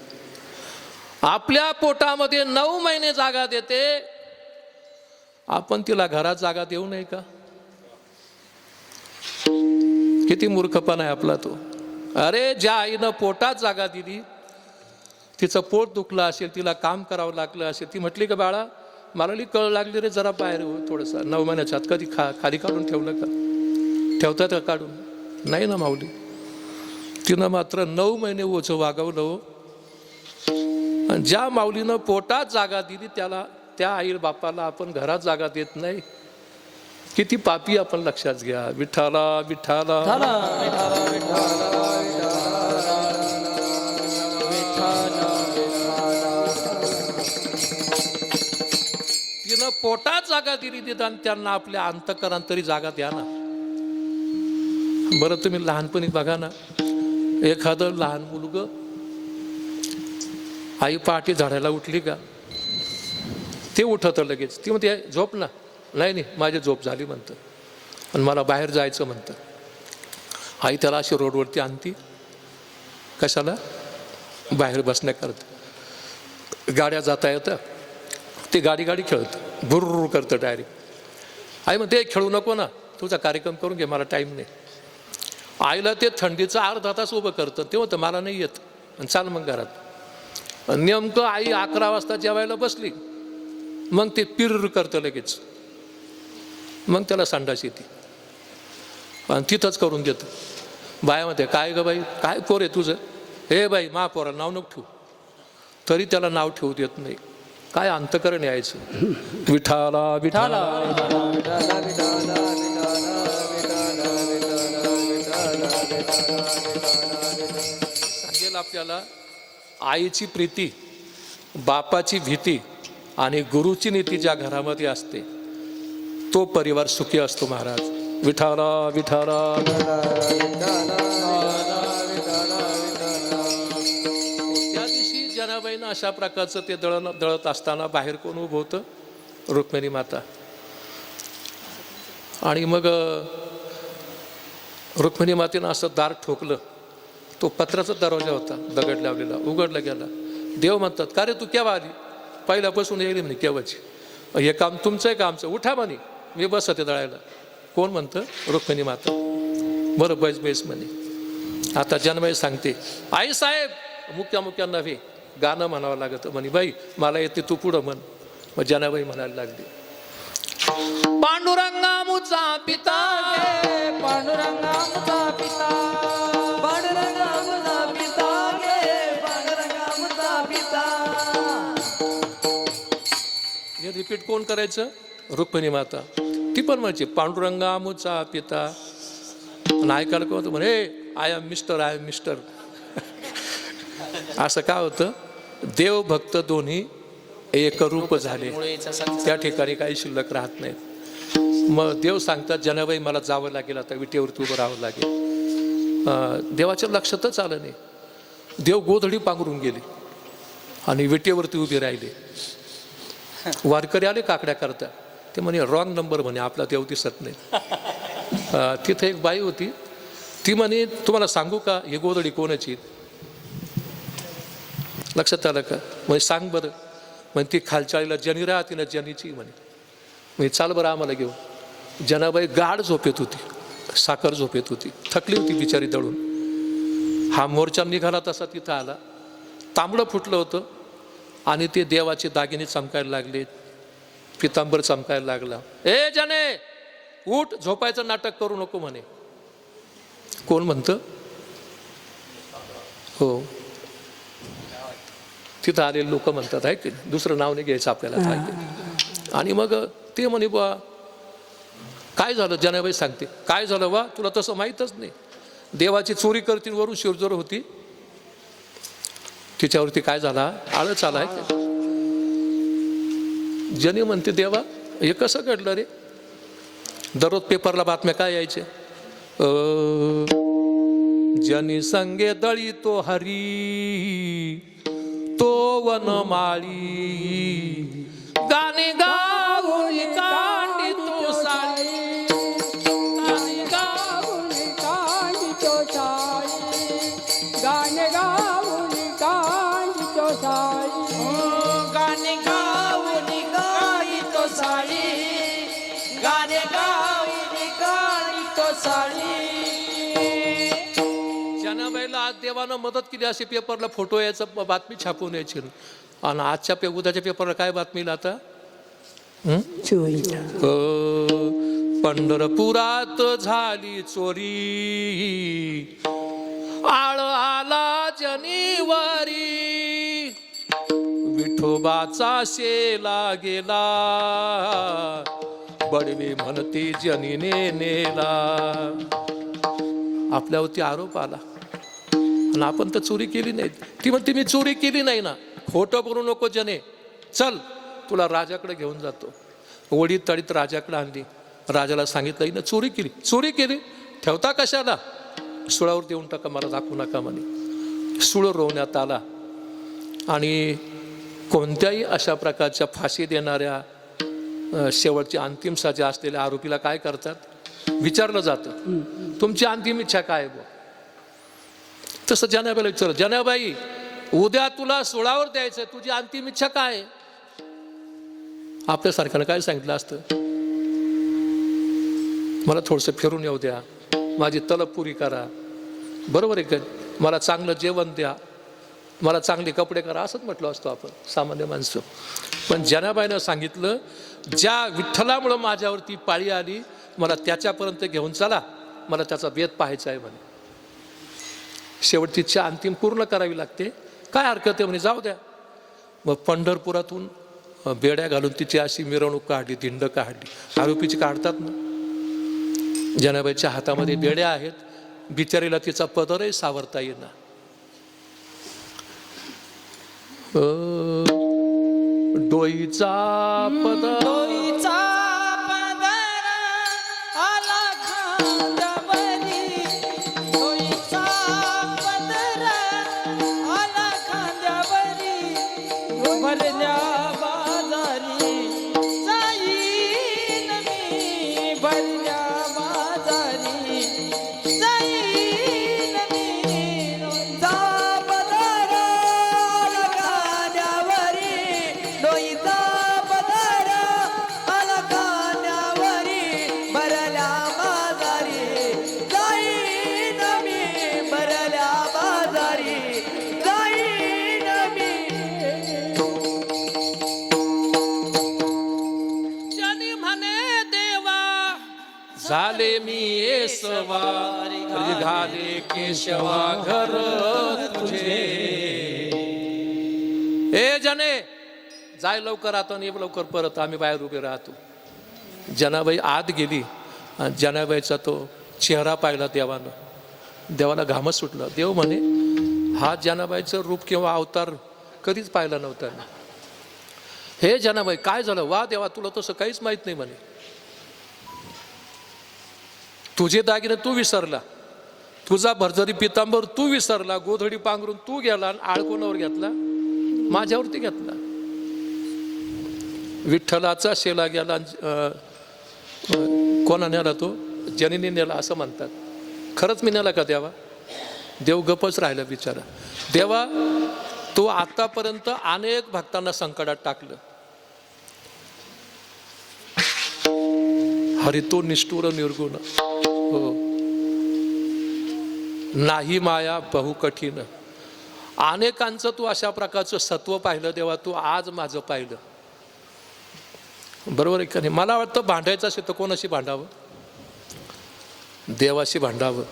आपल्या पोटामध्ये 9 महिने जागा देते. आपण तिला घरात जागा देऊ नये का? किती मूर्खपणा आहे आपला तो. अरे ज्या आईनं पोटात जागा दिली, तिचं पोट दुखलं असेल, तिला काम करावं लागलं असेल, ती म्हटली का बाळा मला कळ लागली रे, जरा बाहेर हो थोडंसं. 9 महिन्याच्या आत कधी खाली काढून ठेवलं का? ठेवतात का काढून? नाही ना माऊली. तिनं मात्र 9 महिने ओझं वागवलं हो. आणि ज्या माऊलीनं पोटात जागा दिली त्याला, त्या आई बापाला आपण घरात जागा देत नाही. किती पापी आपण लक्षात घ्या. विठाला विठाला तिनं पोटात जागा दिली निदान त्यांना आपल्या अंतःकरणात तरी जागा द्या ना. बरं तुम्ही लहानपणी बघा ना, एखादं लहान मुलगं आई पहाटे झाडायला उठली का ते उठतं लगेच. ती म्हणते झोप ना. नाही माझी झोप झाली म्हणतं आणि मला बाहेर जायचं म्हणतं. आई त्याला अशी रोडवरती आणती. कशाला? बाहेर बसण्याकरता. गाड्या जाता येतं ते गाडी खेळतं, भुर्र करतं डायरेक्ट. आई म्हणते खेळू नको ना, तुझा कार्यक्रम करून घे, मला टाईम नाही. आईला ते थंडीचा अर्धा तास उभं करतं. ते म्हणतं मला नाही येत आणि चाल मग घरात. नेमकं आई 11 वाजता जेवायला बसली मग ते पिर्र करतं लगेच. मग त्याला संडास येते आणि तिथंच करून देतं. बायामध्ये काय ग बाई, काय पोर आहे तुझं? हे बाई महापोरा नाव नको ठेवू. तरी त्याला नाव ठेवू देत नाही. काय अंतकरण यायचं. विठाला विठाला सांगेल आपल्याला आईची प्रीती, बापाची भीती आणि गुरुची नीती ज्या घरामध्ये असते तो परिवार सुखी असतो महाराज. विठाला विठाला त्या दिवशी जनाबाईनं अशा प्रकारचं ते दळत असताना बाहेर कोण उभं होतं? रुक्मिणी माता. आणि मग रुक्मिणी मातेनं असं दार ठोकलं. तो पत्राचा दरवाजा होता दगड लावलेला, उघडला गेला. देव म्हणतात का रे तू केव्हा आली? पहिल्यापासून येईल म्हणे केव्हाची. हे काम तुमचं आहे का आमचं? उठा म्हणे, मी बसते दळायला. कोण म्हणतं? रुक्मिणी माता. बरं बैस म्हणे. आता जनाबाई सांगते आई साहेब मुक्या नव्हे गाणं म्हणावं लागतं म्हणे. बाई मला येते तू पुढं म्हण. मग जनाबाई म्हणायला लागली पांडुरंगा मुचा पिता गे पांडुरंगा मुचा पिता, पांडुरंगा मुचा पिता गे पांडुरंगा मुचा पिता. हे रिपीट कोण करायचं? रुक्मिणी माता. ती पण म्हणायची पांडुरंगा मुचा पिता. आणि ऐकायला काय होतं म्हणे आय एम मिस्टर. असं काय होतं? देव भक्त दोन्ही एक रूप झाले. त्या ठिकाणी काही शिल्लक राहत नाही. मग देव सांगतात जनाबाई मला जावं लागेल, आता विटेवरती उभं राहावं लागेल. देवाच्या लक्षातच आलं नाही. देव गोधडी पांघरून गेले आणि विटेवरती उभे राहिले. वारकरी आले काकड्या करता. ते म्हणे रॉंग नंबर म्हणे, आपला देव दिसत नाही. तिथे एक बाई होती. ती म्हणे तुम्हाला सांगू का ही गोधडी कोणाची? लक्षात आलं का? म्हणजे सांग बरं. म्हणजे ती खालचाळीला जनी राहते ना, जनीची म्हणे. म्हणजे चाल बरं आम्हाला घेऊन. जनाबाई गाढ झोपेत होती, साखर झोपेत होती, थकली होती बिचारी दळून. हा मोर्चा निघाला तसा तिथं आला. तांबडं फुटलं होतं आणि ते देवाचे दागिने चमकायला लागले, पितांबर चमकायला लागला. ए जने उठ, झोपायचं नाटक करू नको म्हणे. कोण म्हणतं? हो, तिथं आलेले लोक म्हणतात आहे की दुसरं नाव नाही घ्यायचं आपल्याला. आणि मग ते म्हणे बा काय झालं? जनाबाई सांगते काय झालं बा, तुला तसं माहीतच नाही. देवाची चोरी करतील वरून शिरजोर होती. तिच्यावरती काय झाला? आळच आला आहे. जनी म्हणते देवा हे कसं घडलं रे? दररोज पेपरला बातम्या काय यायचे? जनी संगे दळी तो हरी तो वनमाळी गाणे गाऊन कांडी तो साळी, गाणे गाऊन कांडी तो साळी, गाणे गाऊन कांडी तो साळी, गाणे गाऊन गाई तो साळी, गाणे गाऊन गाई तो साळी. जनाबाईला आज देवानं मदत केली. असे पेपरला फोटो यायचं, बातमी छापून यायची. आणि आजच्या उद्याच्या पेपरला काय बातमी आता? पंढरपुरात झाली चोरी, आळ आला जनीवारी, विठोबाचा शेला गेला, बडवे म्हणते जनीने नेला. आपल्यावरती आरोप आला आणि आपण तर चोरी केली नाही. ती म्हणते मी चोरी केली नाही ना. खोटं बोलू नको जने, चल तुला राजाकडे घेऊन जातो. वडीत तडीत राजाकडे आणली. राजाला सांगितलं ना चोरी केली. चोरी केली ठेवता कशाला, सुळावर देऊन टाका, मला दाखवू नका म्हणे. सुळ रोवण्यात आला आणि कोणत्याही अशा प्रकारच्या फाशी देणाऱ्या शेवटची अंतिम सजा असलेल्या आरोपीला काय करतात, विचारलं जातं तुमची अंतिम इच्छा काय बुवा. तसं जनाबाईला विचारलं, जनाबाई उद्या तुला सुळावर द्यायचं, तुझी अंतिम इच्छा काय. आपल्यासारख्यानं काय सांगितलं असतं, मला थोडंसं फिरून येऊ द्या, माझी तलब पुरी करा, बरोबर आहे का, मला चांगलं जेवण द्या, मला चांगले कपडे करा, असंच म्हटलं असतो आपण सामान्य माणसं. पण जनाबाईनं सांगितलं, ज्या विठ्ठलामुळं माझ्यावरती पाळी आली, मला त्याच्यापर्यंत घेऊन चला, मला त्याचा बेत पाहायचा आहे म्हणे. शेवटची इच्छा अंतिम पूर्ण करावी लागते, काय हरकत आहे म्हणे, जाऊ द्या. मग पंढरपुरातून बेड्या घालून तिची अशी मिरवणूक काढली, दिंड काढली. आरोपीची काढतात ना. जनाबाईच्या हातामध्ये बेड्या आहेत, बिचारीला तिचा पदरही सावरता येईना. डोईचा पदर, डोईचा पदर आला खांद्यावरी, डोईचा पदर आला खांद्यावरी, भरल्या बाजारी जाईन मी, भरल्या बाजारी जाईन मी. डोईचा पदर आला खांद्यावरी, डोईचा पदर आला खांद्यावरी, भरल्या बाजारी जाईन मी, भरल्या बाजारी जाईन मी. जनी म्हणे देवा झाले मी येसवा, घाले केशवा घर तुझे. ए जने जाय लवकर आता आणि ये लवकर परत, आम्ही बाहेर उभे राहतो. जनाबाई आत गेली आणि जनाबाईचा तो चेहरा पाहिला देवानं. देवाला घामच सुटलं. देव म्हणे, हा जनाबाईचं रूप किंवा अवतार कधीच पाहिला नव्हता. हे जनाबाई काय झालं, वा देवा तुला तसं काहीच माहित नाही म्हणे. तुझे दागिने तू विसरला, तुझा भरजरी पितांबर तू विसरला, गोधडी पांघरून तू गेला आणि आळकोणावर घेतला, माझ्यावरती घेतला. विठ्ठलाचा शेला गेला, कोणा नेला तो, जनीने नेला असं म्हणतात. खरंच मी नेला का देवा. देव गपच राहिला बिचारा. देवा तो आतापर्यंत अनेक भक्तांना संकटात टाकलं, हरी तो निष्ठुर निर्गुण. हो, नाही माया बहु कठीण. अनेकांचं तू अशा प्रकारचं सत्व पाहिलं देवा, तू आज माझं पाहिलं. बरोबर आहे का नाही. मला वाटतं भांडायचं असेल तर कोणाशी भांडावं, देवाशी भांडावं,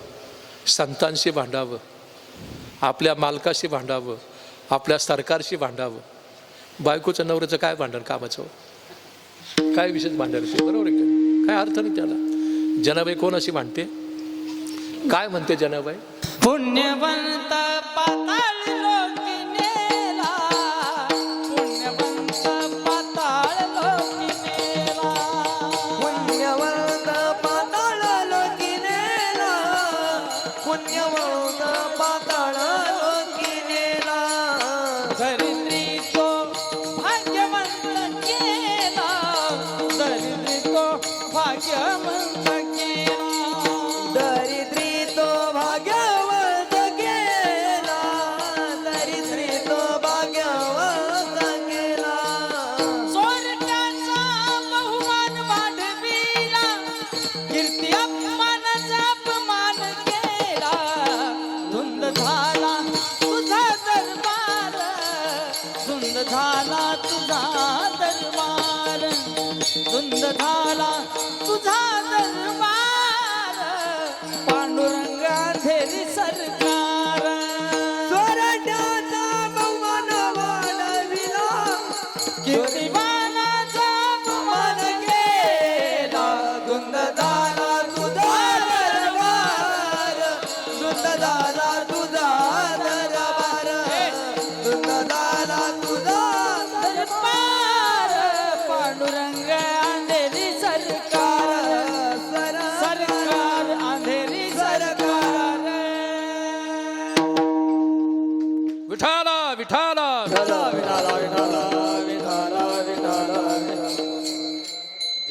संतांशी भांडावं, आपल्या मालकाशी भांडावं, आपल्या सरकारशी भांडावं. बायकोच्या नवऱ्याचं काय भांडण कामाचं, काय विशेष भांडायचं, बरोबर आहे का, काय अर्थ नाही त्याला. जनाबाई कोणाशी भांडते, काय म्हणते जनाबाई, पुण्यवंत पाताळ लोकी नेला, पुण्यवंत पाताळ लोकी नेला, पुण्यवंत पाताळ लोकी नेला, पुण्यवंत पाताळ लोकी नेला. दरिद्री तो भाग्यवंत केला, दरिद्री तो भाग्यवंत केला, दरिद्री तो भाग्यवंत केला, दरिद्री तो भाग्यवंत केला. चोरट्याचा बहुमान वाढविला, कीर्ती अपमानाचा अपमान केला. धुंद झाला तुझा दरबार, धुंद झाला तुझा दरबार, धुंद झाला तुझा दरबार, पांडुरंग अंधेरी सरकार. चोरट्याचा बहुमान वाढविला, कीर्तिमानाचा अपमान मान केला,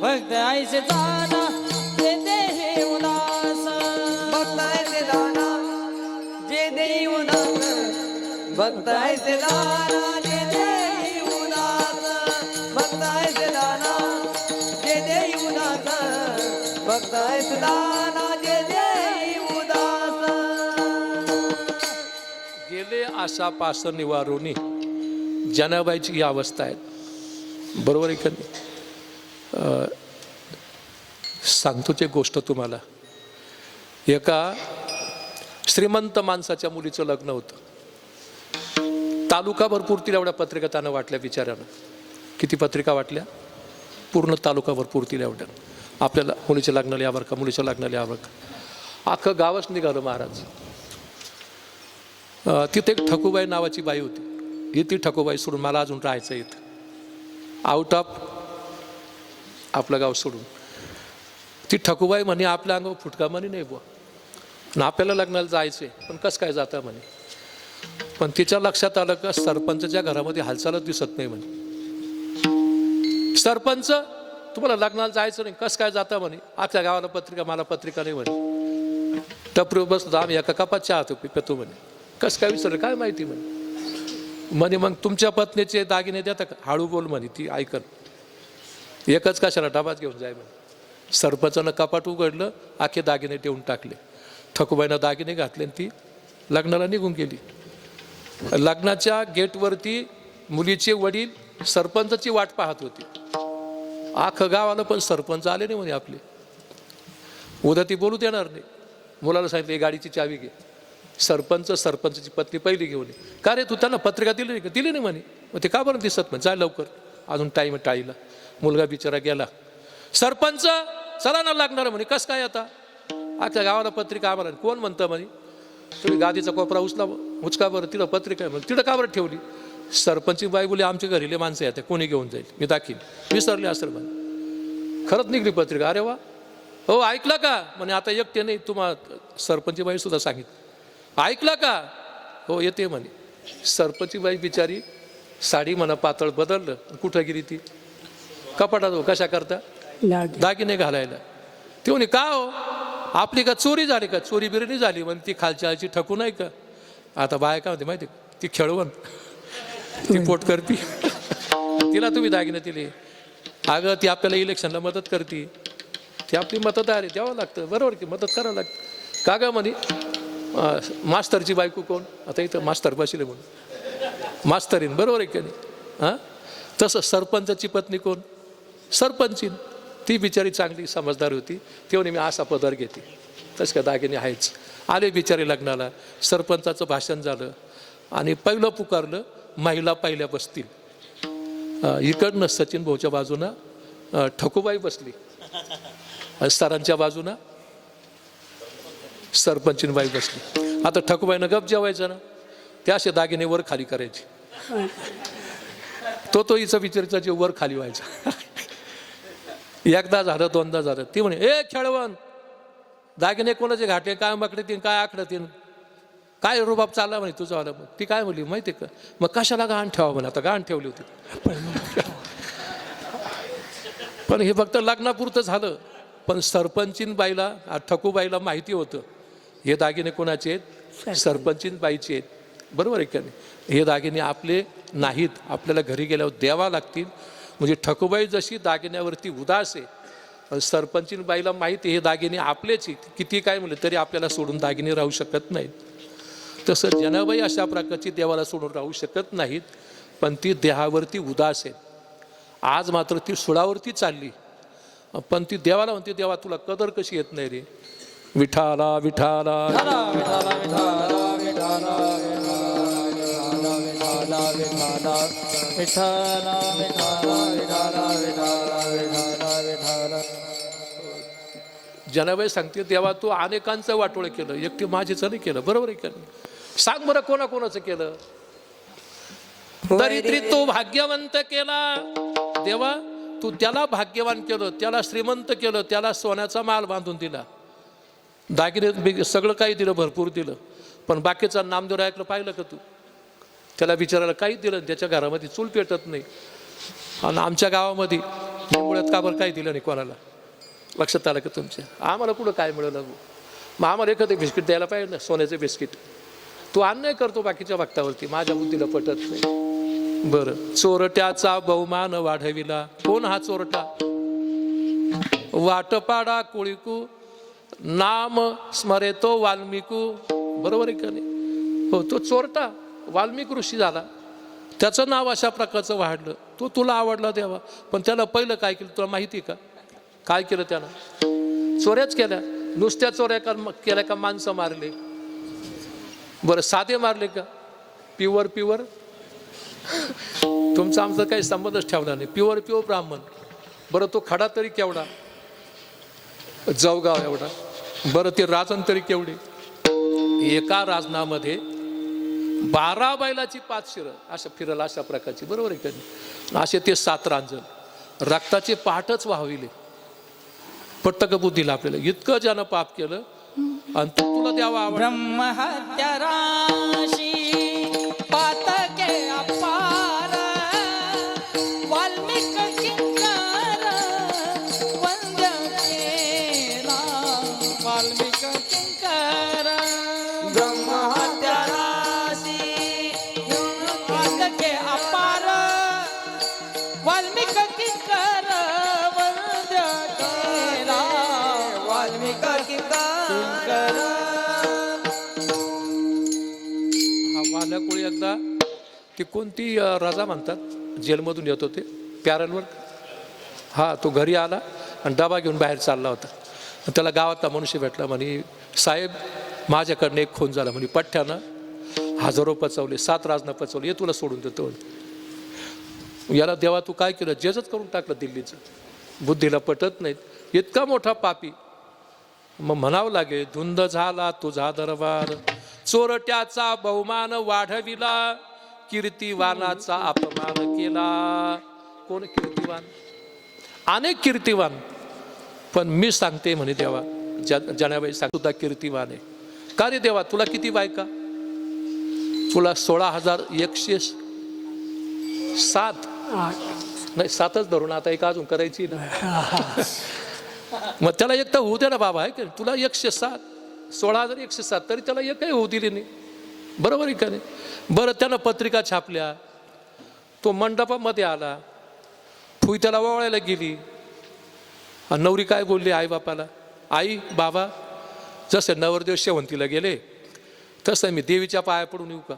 भक्त ऐसे दाना जे देहे उदास भक्तायचे दाना जे देई उदास भक्तायचे दाना जे देई उदास भक्तायचे दाना जे देई उदास भक्तायचे दाना जे देई उदास गेले आशा पास निवारोनी जनाबाईची ही अवस्था आहे. बरोबर आहे का नाही? सांगतोच एक गोष्ट तुम्हाला. एका श्रीमंत माणसाच्या मुलीचं लग्न होतं. तालुका भरपूर तिला एवढ्या पत्रिका त्यानं वाटल्या बिचाऱ्यानं. किती पत्रिका वाटल्या? पूर्ण तालुका भरपूर तिला एवढ्या. आपल्याला मुलीच्या लग्नाला यावर का, मुलीच्या लग्नाला यावर का. अख्खं गावच निघालं महाराज. तिथे एक ठकूबाई नावाची बाई होती. ही ती ठकूबाई सोडून मला अजून राहायचं इथं, आउट ऑफ आपलं गाव सोडून. ती ठकूबाई म्हणे आपल्या अंगावर फुटका म्हणे नाही बुवा, आणि आपल्याला लग्नाला जायचे पण कसं काय जाता म्हणे. पण तिच्या लक्षात आलं का सरपंचच्या घरामध्ये हालचालच दिसत नाही म्हणे. सरपंच तुम्हाला लग्नाला जायचं नाही कसं काय जाता म्हणे. आपल्या गावाला पत्रिका, मला पत्रिका नाही म्हणे. टपरीवर बसतो आम्ही एका कपात चहा पितो म्हणे. कसं काय विचारलं काय माहिती म्हणे. म्हणे मग तुमच्या पत्नीचे दागिने देता का. हळू बोल म्हणे ती ऐकत. एकच कशाला डबाच घेऊन जाय म्हणे. सरपंचानं कपाट उघडलं, आखे दागिने ठेवून टाकले. ठकूबाईनं दागिने घातले आणि ती लग्नाला निघून गेली. लग्नाच्या गेटवरती मुलीचे वडील सरपंचाची वाट पाहत होते. आखं गाव आलं पण सरपंच आले नाही म्हणे आपले. उद्या ती बोलू देणार नाही. मुलाला सांगितले गाडीची चावी घे. सरपंचाची पत्नी पहिली घेऊन ये. का रे तू त्यांना पत्रिका दिली नाही का. दिली नाही म्हणे. मग ते का बरं दिसत म्हणे. जाय लवकर, अजून टाईम टाळीला. मुलगा बिचारा गेला. सरपंच चला ना लागणार म्हणे. कसं काय आता. आजच्या गावाला पत्रिका आम्हाला. कोण म्हणतं म्हणे. तुम्ही गादीचा कोपरा उचका बरं. तिला पत्रिका आहे म्हणे. तिला का बरं ठेवली. सरपंची बाई बोली आमच्या घरीले माणसं येतात, कोणी घेऊन जाईल मी दाखील. विसरले असं म्हणे. खरंच निघली पत्रिका. अरे वा हो ऐकलं का म्हणे. आता एकटे नाही तुम्हाला सरपंची बाई सुद्धा सांगितलं. ऐकलं का हो येते म्हणे. सरपंची बाई बिचारी साडी म्हणा पातळ बदललं. कुठं गेली ती कपाटात. हो कशा करता दागिने घालायला. ती म्हणे का हो आपली का चोरी झाली का. चोरी बिरणी झाली म्हणे. ती खालच्या आईची ठकू नाही का. आता बाय काय म्हणते माहिती का. ती खेळवण ती पोट करती. तिला तुम्ही दागिने दिले. अगं ती आपल्याला इलेक्शनला मदत करते. ती आपली मतदार आहे द्यावं लागतं. बरोबर की मदत करावं लागतं. का गं म्हणे. मास्तरची बायको कोण. आता इथं मास्तर बसले म्हणून मास्तरीन. बरोबर आहे की नाही. हां तसं सरपंचाची पत्नी कोण. सरपंचीन. ती बिचारी चांगली समजदार होती. ती म्हणे मी असा पदर घेते. तसं का दागिने आहेच. आले बिचारे लग्नाला. सरपंचाचं भाषण झालं आणि पहिलं पुकारलं महिला पहिल्या बसतील. इकडनं सचिन भाऊच्या बाजूनं ठकूबाई बसली. सरांच्या बाजूनं सरपंचीन बाई बसली. आता ठकूबाईनं गप जेवायचं ना. ते असे दागिने वर खाली करायचे. तो हिचा बिचारीचा जीव वर खाली व्हायचा. एकदा झालं दोनदा झालं. ती म्हणे ए खेळवण दागिने कोणाचे घाटे काय माकडे तीन काय आकडे तीन काय रुबाब चालला म्हणे तुझा वाला. ती काय म्हणली माहिती आहे का. मग कशाला गहाण ठेवा म्हणे. आता गहाण ठेवली होती. पण हे फक्त लग्नापुरतं झालं. पण सरपंचीन बाईला ठकूबाईला माहिती होतं हे दागिने कोणाचे आहेत. सरपंचीन बाईचे आहेत. बरोबर आहे का नाही. हे दागिने आपले नाहीत. आपल्याला घरी गेल्यावर द्यावा लागतील. म्हणजे ठकूबाई जशी दागिन्यावरती उदास आहे. सरपंचीन बाईला माहिती हे दागिने आपलेच आहेत. किती काय म्हणलं तरी आपल्याला सोडून दागिने राहू शकत नाहीत. तसं जनाबाई अशा प्रकारची देवाला सोडून राहू शकत नाहीत. पण ती देहावरती उदास आहेत. आज मात्र ती सुळावरती चालली. पण ती देवाला म्हणते देवा तुला कदर कशी येत नाही रे. विठाला विठाला जनाबाई सांगते देवा तू अनेकांचं वाटोळं केलं. एकटी माझीचं नाही केलं. बरोबर आहे का नाही. सांग बरं कोणाकोणाचं केलं. दरिद्री तो भाग्यवंत केला. देवा तू त्याला भाग्यवान केलं, त्याला श्रीमंत केलं, त्याला सोन्याचा माल बांधून दिला, दागिने सगळं काही दिलं, भरपूर दिलं. पण बाकीचा नामदेव ऐकलं पाहिलं का तू. त्याला विचारायला काहीच दिलं. त्याच्या घरामध्ये चूल पेटत नाही. आणि आमच्या गावामध्ये मुळात का बरं काही दिलं नाही कोणाला? लक्षात आलं का तुमच्या? आम्हाला कुठं काय मिळालं? मग आम्हाला एखादं बिस्किट द्यायला पाहिजे ना, सोन्याचं बिस्किट. तू अन्याय करतो बाकीच्या वक्तावरती, माझ्या बुद्धीला पटत नाही. बरं, चोरट्याचा बहुमान वाढविला. कोण हा चोरटा? वाटपाडा कुळिकू नाम स्मरेतो वाल्मिकू. बरोबर आहे का नाही? हो, तो चोरटा वाल्मिक ऋषी झाला, त्याचं नाव अशा प्रकारचं वाढलं. तो तुला आवडला देवा, पण त्याला पहिलं काय केलं तुला माहिती का? काय केलं त्यानं? चोऱ्याच केल्या. नुसत्या चोऱ्या केल्या का माणसं मारले? बरं, साधे मारले का? प्युअर तुमचा आमचा काही संबंधच ठेवला नाही. प्युअर ब्राह्मण. बरं, तो खडा तरी केवढा? जवगाव एवढा. बरं, ते राजन तरी केवढे? एका राजनामध्ये 12 बैलाची 5 शिरं असं फिरल अशा प्रकारची. बरोबर आहे का? असे ते 7 रांजण रक्ताचे पाठच वाहविले. पट्टक बुद्धीला आपल्याला इतकं ज्यानं पाप केलं आणि तुला द्यावा आवड. ब्रह्महत्या राशी पातके अपार वाल्मिक किंकर वंद्य केला. वाल्मिक किंकर ब्रह्महत्या राशी पातके अपार वाल्मिक किंकर वंद्य केला. वाल्मिक किंकर. हा वाल्याकुळी एकदा ती कोणती रजा म्हणतात, जेलमधून येत होते पॅरलवर. हा, तो घरी आला आणि डबा घेऊन बाहेर चालला होता. त्याला गावातला मनुष्य भेटला. म्हणे, साहेब माझ्याकडनं एक खून झाला. म्हणे, पठ्ठ्यानं 1000 पचवले, 7 राजना पचवले, हे तुला सोडून देतो. याला देवा तू काय केलं? जेजच करून टाकलं दिल्लीचं. बुद्धीला पटत नाहीत. इतका मोठा पापी. मग म्हणावं लागेल, धुंद झाला तुझा दरबार, चोरट्याचा बहुमान वाढविला, कीर्तिवानाचा अपमान केला. कोण कीर्तिवान? अनेक कीर्तिवान, पण मी सांगते म्हणे देवा, जनाबाई सांग सुद्धा कीर्तिवान आहे. का रे देवा, तुला किती बायका? तुला 16,107. नाही, 7च धरून आता एक अजून करायची ना. मग त्याला एक तर होऊ दे ना बाबा, आहे का? तुला 107, 16,107, तरी त्याला एकही होऊ दिली नाही. बरोबर आहे का नाही? बरं, त्यानं पत्रिका छापल्या, तो मंडपामध्ये आला, फुई त्याला ओवाळायला गेली. आणि नवरी काय बोलली आई बापाला? आई बाबा, जसं नवरदेव शेवंतीला गेले तसं मी देवीच्या पाया पडून येऊ का?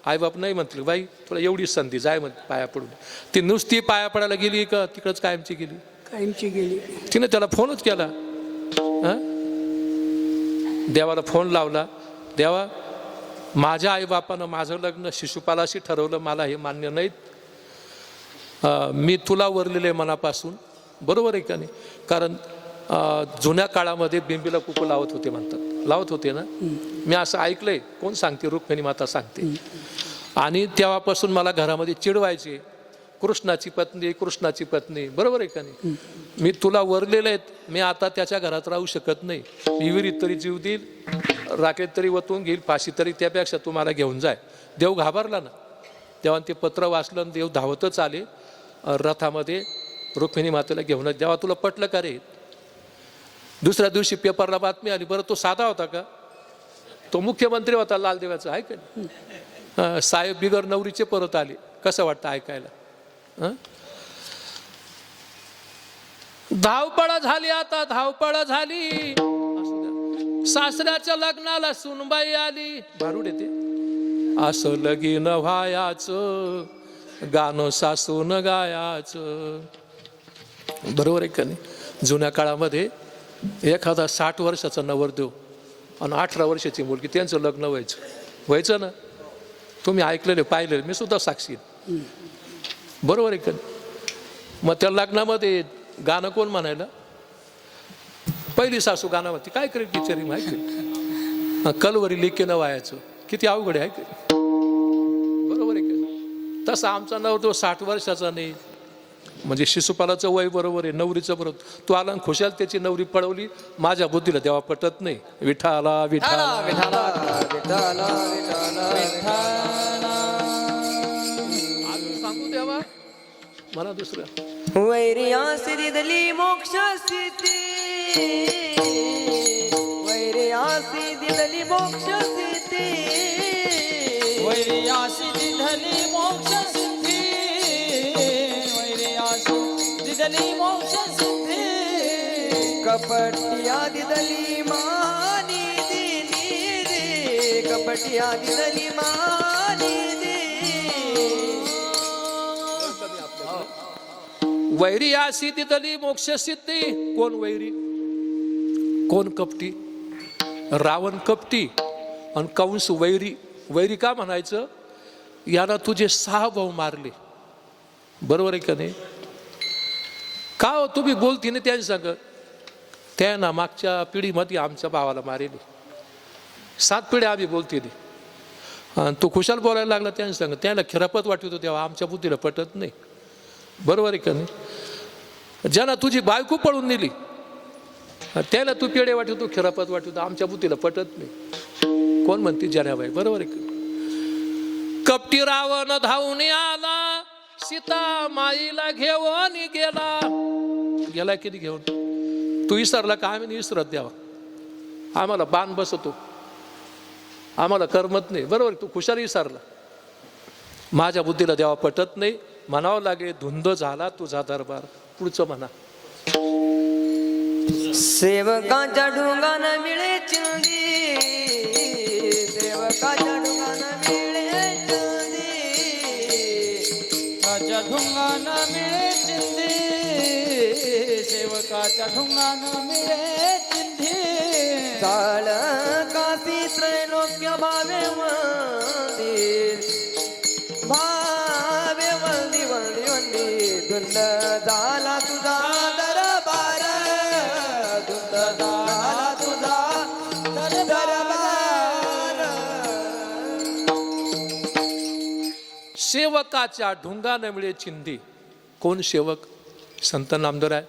आईबाप नाही म्हटलं, बाई तुला एवढी संधी, जाय म्हण पाया पडून. ती नुसती पाया पडायला गेली का तिकडंच कायमची गेली? कायमची गेली. तिने त्याला फोनच केला. देवाला फोन लावला, देवा माझ्या आईबापानं माझं लग्न शिशुपालाशी ठरवलं, मला हे मान्य नाहीत. मी तुला वरलेले मनापासून. बरोबर आहे का नाही? कारण जुन्या काळामध्ये बिंबीला कुकू लावत होते म्हणतात, लावत होते ना. मी असं ऐकलंय. कोण सांगते? रुक्मिणी माता सांगते. आणि तेव्हापासून मला घरामध्ये चिडवायचे, कृष्णाची पत्नी, कृष्णाची पत्नी. बरोबर आहे का नाही? मी तुला वरलेले आहेत, मी आता त्याच्या घरात राहू शकत नाही. मी विहिरीत तरी जीव देईल, राखेत तरी वतून घेईल, फाशी तरी, त्यापेक्षा तू मला घेऊन जाय. देव घाबरला ना. तेव्हा ते पत्र वाचलं आणि देव धावतच आले रथामध्ये रुक्मिणी मातेला घेऊन. जेव्हा तुला पटलं का रे? दुसऱ्या दिवशी पेपरला बातमी आली. बरं, तो साधा होता का? तो मुख्यमंत्री होता लालदेवाचा, आहे का? साहेब बिगर नवरीचे परत आले. कसं वाटतं ऐकायला? धावपळ झाली, आता धावपळ झाली. सासऱ्याच्या लग्नाला सुनबाई आली. भारूड येते. असं लगीन व्हायाचं, गाणं सासून गायाचं. बरोबर आहे का नाही? जुन्या काळामध्ये एखादा 60 वर्षाचा नवरदेव आणि 18 वर्षाची मुलगी, त्यांचं लग्न व्हायचं ना. तुम्ही ऐकलेले, पाहिलेले, मी सुद्धा साक्षी. बरोबर आहे का? मग त्या लग्नामध्ये गाणं कोण म्हणायला? पहिली सासू गाणं म्हणते. काय करेल बिचारी माहिती? कलवरी लिकेनं वायाचं. किती अवघड आहे का? बरोबर आहे का? तसा आमचा नवरदेव 60 वर्षाचा नाही, म्हणजे शिशुपालाचं वय बरोबर आहे, नवरीचं बरोबर. तू आला आणि खुशाल त्याची नवरी पळवली. माझ्या बुद्धीला देवा पटत नाही. विठाला विठाला विठाला विठाला विठाला. सांगू देवा, म्हणा दुसरं. वैर्यासी दिदली मोक्ष सिद्धी, वैर्यासी दिदली मोक्ष सिद्धी, वैर्यासी दिधली मोक्ष सिद्धी, वैर्यासी दिधली मोक्ष सिद्धी. कपटिया दिदली मानी दिली रे, कपटिया दिदली मानी दिली. वैरी आसी दिदली मोक्ष सिद्धी. कोण वैरी, कोण कपटी? रावण कपटी आणि कंस वैरी. वैरी का म्हणायचं? यानं तुझे 6 भाऊ मारले, बरोबर आहे का नाही? का हो तुम्ही बोलती ना त्यांनी सांग, त्यांना मागच्या पिढीमध्ये आमच्या भावाला मारेले, 7 पिढ्या आम्ही बोलते आणि तू खुशाल बोलायला लागला त्यांनी सांग. त्याला खिरापत वाटत होतं तेव्हा आमच्या बुद्धीला पटत नाही, बरोबर आहे का नाही? ज्यांना तुझी बायको पळून नेली त्याला तू पेढे वाटतो, खिरापत वाटतो, आमच्या बुद्धीला पटत नाही. कोण म्हणते जनाबाई, बरोबर आहे का? कपटी रावण धावून आला, सीता माईला घेऊन गेला. गेला किती घेऊन? तू विसरला का? आम्ही नाही विसरत द्यावा, आम्हाला बाण बसतो, आम्हाला करमत नाही, बरोबर. तू खुशाल विसरला, माझ्या बुद्धीला देवा पटत नाही. म्हणावं लागे धुंद झाला तुझा दरबार. पुढचं म्हणा. सेवकाच्या ढोंगान मिळे चिंदी, सेवकाच्या ढोंगान मिळे चिंदी, काच्या ढुंगान मिळे चिंधी, सेवकाच्या ढुंगान मिळे चिंधी. चाळ काशी त्रैलोक्य भावे मंदिर, भावे वंदी वंदी वंदी. धुंद झाला तुझा दरबार, धुंद झाला तुझा दरबार. सेवकाच्या ढुंगानं मिळे चिंधी. कोण सेवक? संत नामदेव आहे.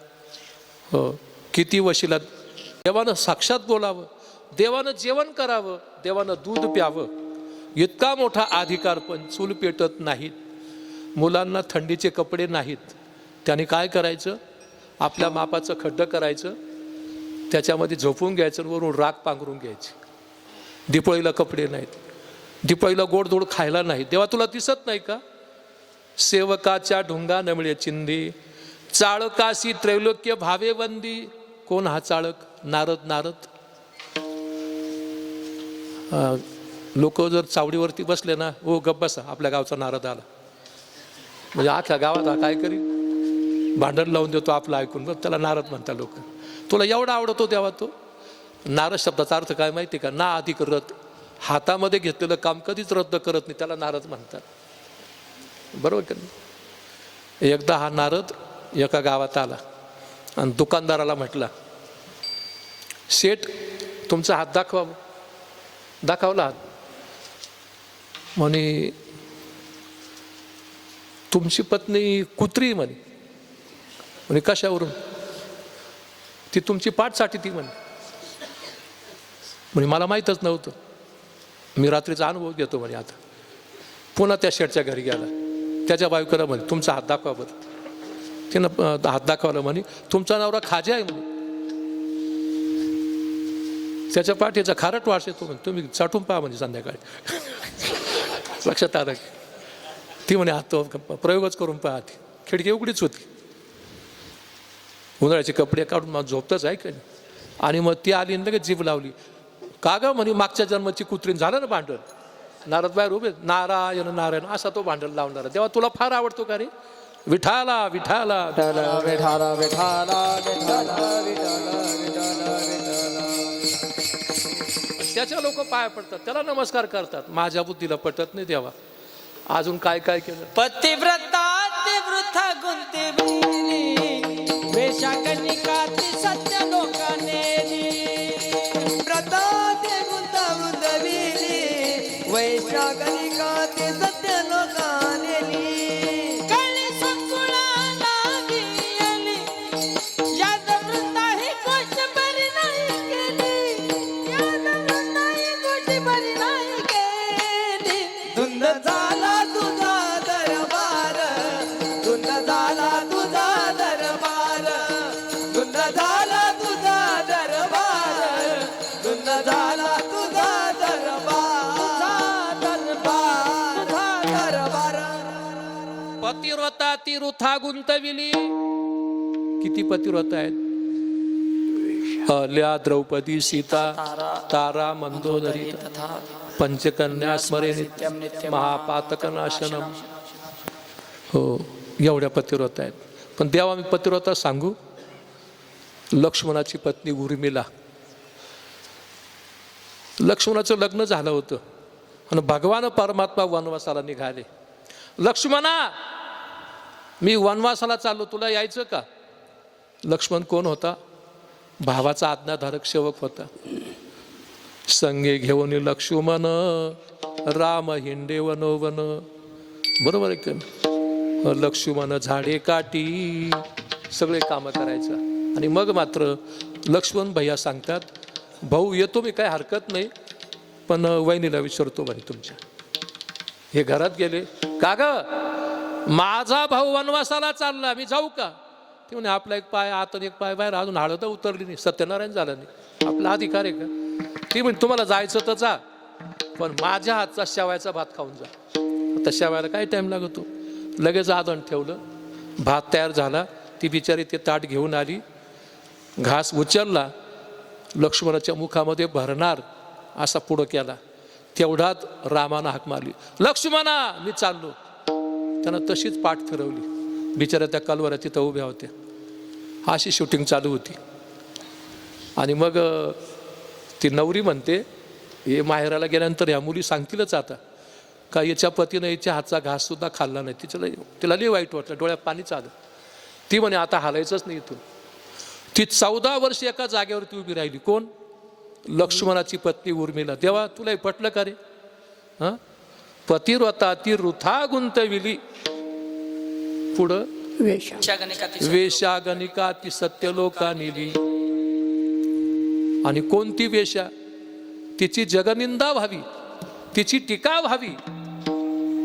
हो, किती वशिला. देवानं साक्षात बोलावं, देवानं जेवण करावं, देवानं दूध प्यावं, इतका मोठा अधिकार पण चूल पेटत नाहीत. मुलांना थंडीचे कपडे नाहीत, त्याने काय करायचं? आपल्या मापाचं खड्डं करायचं, त्याच्यामध्ये झोपून घ्यायचं, वरून राख पांघरून घ्यायची. दिपळीला कपडे नाहीत, दिपळीला गोडधोड खायला नाही. देवा तुला दिसत नाही का? सेवकाच्या ढुंगा नमिळे चिंदी, चाळकाशी त्रैलोक्य भावे वंदी. कोण हा चाळक? नारद. नारद लोक जर चावडीवरती बसले ना, ओ गप्प बसा, आपल्या गावचा नारद आला, म्हणजे अख्ख्या गावात हा काय करी भांडण लावून देतो आपलं ऐकून. बघ त्याला नारद म्हणतात लोक. तुला एवढा आवडतो तेव्हा तो नारद शब्दाचा अर्थ काय माहिती का? ना अधिक रथ. हातामध्ये घेतलेलं काम कधीच रद्द करत नाही, त्याला नारद म्हणतात, बरोबर का नाही? एकदा हा नारद एका गावात आला आणि दुकानदाराला म्हटला, शेठ तुमचा हात दाखवा. दाखवला हात. म्हणे तुमची पत्नी कुत्री म्हणे. म्हणे कशावरून? ती तुमची पाठसाठी ती म्हणे. म्हणे मला माहीतच नव्हतं, मी रात्रीचा अनुभव घेतो म्हणे. आता पुन्हा त्या शेठच्या घरी गेला, त्याच्या बायकोला म्हणे तुमचा हात दाखवा बरं. तिनं हात दाखवला. म्हणे तुमचा नवरा खाजा आहे म्हणे, त्याच्या पाठीचा खारट वास येतो म्हणे, तुम्ही चाटून पहा म्हणजे संध्याकाळी. लक्षात आलं की? ती म्हणे हात प्रयोगच करून पहा. ती खिडकी उघडीच होती, उन्हाळ्याचे कपडे काढून मग झोपतच आहे का नाही. आणि मग ती आली लगेच जीभ लावली. का ग म्हणे मागच्या जन्माची कुत्रीन झालं ना भांडण. नारद बाहेर उभे, नारायण नारायण असा तो भांडण लावणारा. तेव्हा तुला फार आवडतो का रे? विठाला विठाला विठाला विठाला विठाला विठाला विठाला. त्याच्या लोक पाया पडतात, त्याला नमस्कार करतात. माझ्या बुद्धीला पटत नाही देवा. अजून काय काय केलं? पतिव्रता ते वृथा गुंते बिली, वेशाकनिका ती सत्य लोकानेली. व्रता ते गुंतावून विली, वैशाखनिका ते सत्य लोकानेली. कळी संकुळाला गेली, याद वृंदा ही गोष्ट बरी नाही केली, याद वृंदा ही गोष्ट बरी नाही केली. धुंद झाला तुझा दरबार, पतिव्रता ती वृथा गुंतविली. किती पतिव्रता आहेत? अहल्या, द्रौपदी, सीता, तारा, मंदोदरी, पंचकन्या स्मरे नित्यम महापातकनाशनम. हो, एवढ्या पतिव्रता आहेत. पण देवा मी पतिव्रता सांगू, लक्ष्मणाची पत्नी उर्मिला, लक्ष्मणाचं लग्न झालं होतं आणि भगवान परमात्मा वनवासाला निघाले. लक्ष्मणा, मी वनवासाला चाललो, तुला यायचं का? लक्ष्मण कोण होता? भावाचा आज्ञाधारक सेवक होता. संगे घेऊन लक्ष्मण राम हिंडे वनोवन. बरोबर आहे का? लक्ष्मण झाडे काठी सगळे कामं करायचं. आणि मग मात्र लक्ष्मण भैया सांगतात, भाऊ येतो मी, काय हरकत नाही, पण वहिनीला विचारतो म्हणे तुमच्या. हे घरात गेले. का ग, माझा भाऊ वनवासाला चालला, मी जाऊ का? ते म्हणे आपला एक पाय आत आणि एक पाय बाहेर, अजून हळद उतरली नाही, सत्यनारायण झालं नाही, आपला अधिकार आहे का? ती म्हणे तुम्हाला जायचं तर जा, पण माझ्या हातचा शेवायचा भात खाऊन जा. आता शेवायला काय टाईम लागतो? लगेच आदण ठेवलं, भात तयार झाला. ती बिचारी ते ताट घेऊन आली, घास उचलला, लक्ष्मणाच्या मुखामध्ये भरणार असा पुढं केला. तेवढ्यात रामानं हाक मारली, लक्ष्मणा मी चाललो. त्यानं तशीच पाठ फिरवली. बिचाऱ्या त्या कलवऱ्या तिथं उभ्या होत्या. अशी शूटिंग चालू होती. आणि मग ती नवरी म्हणते, हे माहेराला गेल्यानंतर ह्या मुली सांगतीलच आता का याच्या पतीनं याच्या हातचा घास सुद्धा खाल्ला नाही. तिला लई वाईट वाटलं, डोळ्यात पाणीच आलं. ती म्हणे आता हालायचंच नाही इथून. ती 14 वर्ष एका जागेवरती उभी राहिली. कोण? लक्ष्मणाची पत्नी उर्मिला. देवा तुलाही पटलं का रे? हां, पतिव्रता ती वृथा गुंतविली. पुढं वेशागणिका ती सत्यलोका नेली. आणि कोणती वेशा? तिची जगनिंदा व्हावी, तिची टीका व्हावी,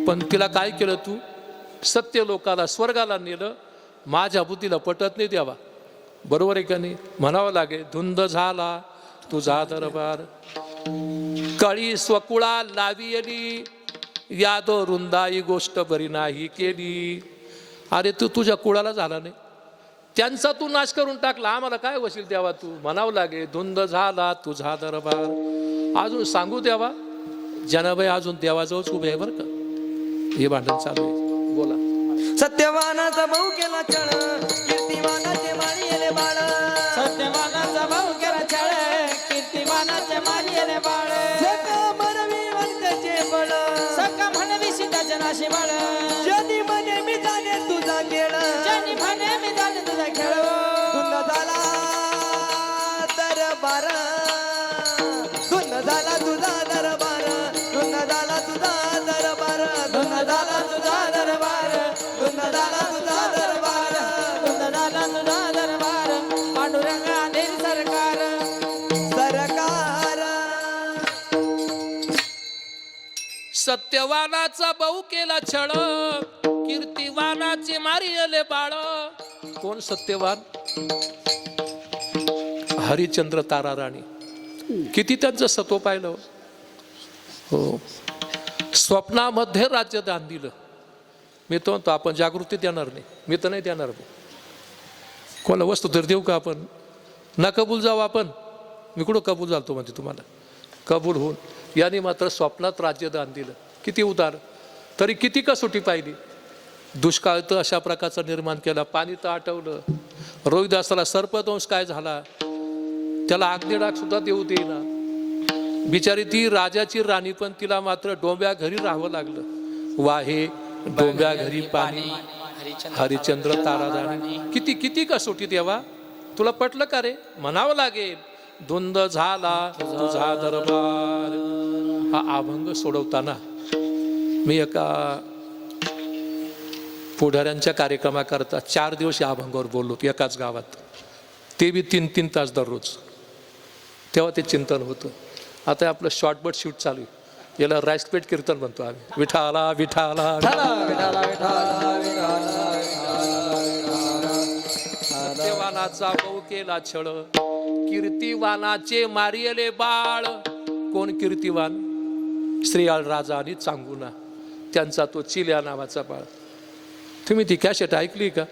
पण तिला काय केलं तू? सत्यलोकाला, स्वर्गाला नेलं. माझ्या बुद्धीला पटत नाही देवा. बरोबर आहे का नाही? म्हणावं लागेल, धुंद झाला तुझा दरबार, कळी स्वकुळा लावियली, यादो रुंदाई गोष्ट बरी नाही केली. अरे तू तुझ्या कुळाला झाला नाही, त्यांचा तू नाश करून टाकला, आम्हाला काय वशील देवा तू? म्हणावं लागे, धुंद झाला तुझा दरबार. अजून सांगू देवा, जनाबाई अजून देवाजवळच उभे आहे बरं का. हे भांडण चालू आहे. बोला. सत्यवानाचा भाऊ केला छळ, कीर्तिवानाचे मारियले बाळ. सत्यवानाचा भाऊ केला छळ, कीर्तिवानाचे मारियले बाळ. सका म्हणवी वंकचे बळ, सका म्हणवी सीताचे नाशी बाळ. जनी म्हणे मी जाणे तुझा खेळ, ज्यानी म्हणे मी जाणे तुझा खेळ. धुंद झाला दरबार, धुंद झाला तुझा दरबार, धुंद झाला तुझा दरबार, धुंद झाला तुझा दरबार, धुंद झाला तुझा दरबार, धुंद झाला तुझा दरबार. पांडुरंग आणील सरकार. सरकार. सत्यवानाचा भाऊ केला छळ, कीर्तिवानाचे मारियले बाळ. कोण सत्यवान? हरिश्चंद्र तारा राणी. किती त्यांचं सत्व पाहिलं. हो, स्वप्नामध्ये राज्य दान दिलं. मी तो म्हणतो आपण जागृती देणार नाही, मी तर नाही देणार. कोणाला वस्तू तर देऊ का आपण? ना कबूल जाऊ आपण. मी कुठं कबूल झालतो म्हणते तुम्हाला? कबूल होऊन याने मात्र स्वप्नात राज्यदान दिलं. किती उदार. तरी किती कसोटी पाहिली. दुष्काळ तर अशा प्रकारचा निर्माण केला, पाणी तर आटवलं. रोहिदासाला सर्पदंश काय झाला, त्याला अग्निडाग सुद्धा देऊ देईना. बिचारी ती राजाची राणी, पण तिला मात्र डोंब्या घरी राहावं लागलं. वाहे डोंब्या घरी पाणी, हरिश्चंद्र तारा राणी. किती किती कसोटी देवा. तुला पटलं का रे? म्हणावं लागेल, धुंद झाला तुझा दरबार. हा अभंग सोडवताना मी एका पुढाऱ्यांच्या कार्यक्रमाकरता 4 दिवस या अभंगावर बोललो एकाच गावात. ते बी 3-3 तास दररोज. तेव्हा ते चिंतन होतं. आता आपलं शॉर्टबट शूट चालू आहे. याला राईसपेट कीर्तन म्हणतो आम्ही. विठाला विठाला सत्यवानाचा भाऊ केला छळ, कीर्तिवानाचे मारियले बाळ. कोण कीर्तिवान? श्रीयाळ राजा आणि चांगुना, त्यांचा तो चिल्या नावाचा बाळ. तुम्ही ती कॅसेट ऐकली का?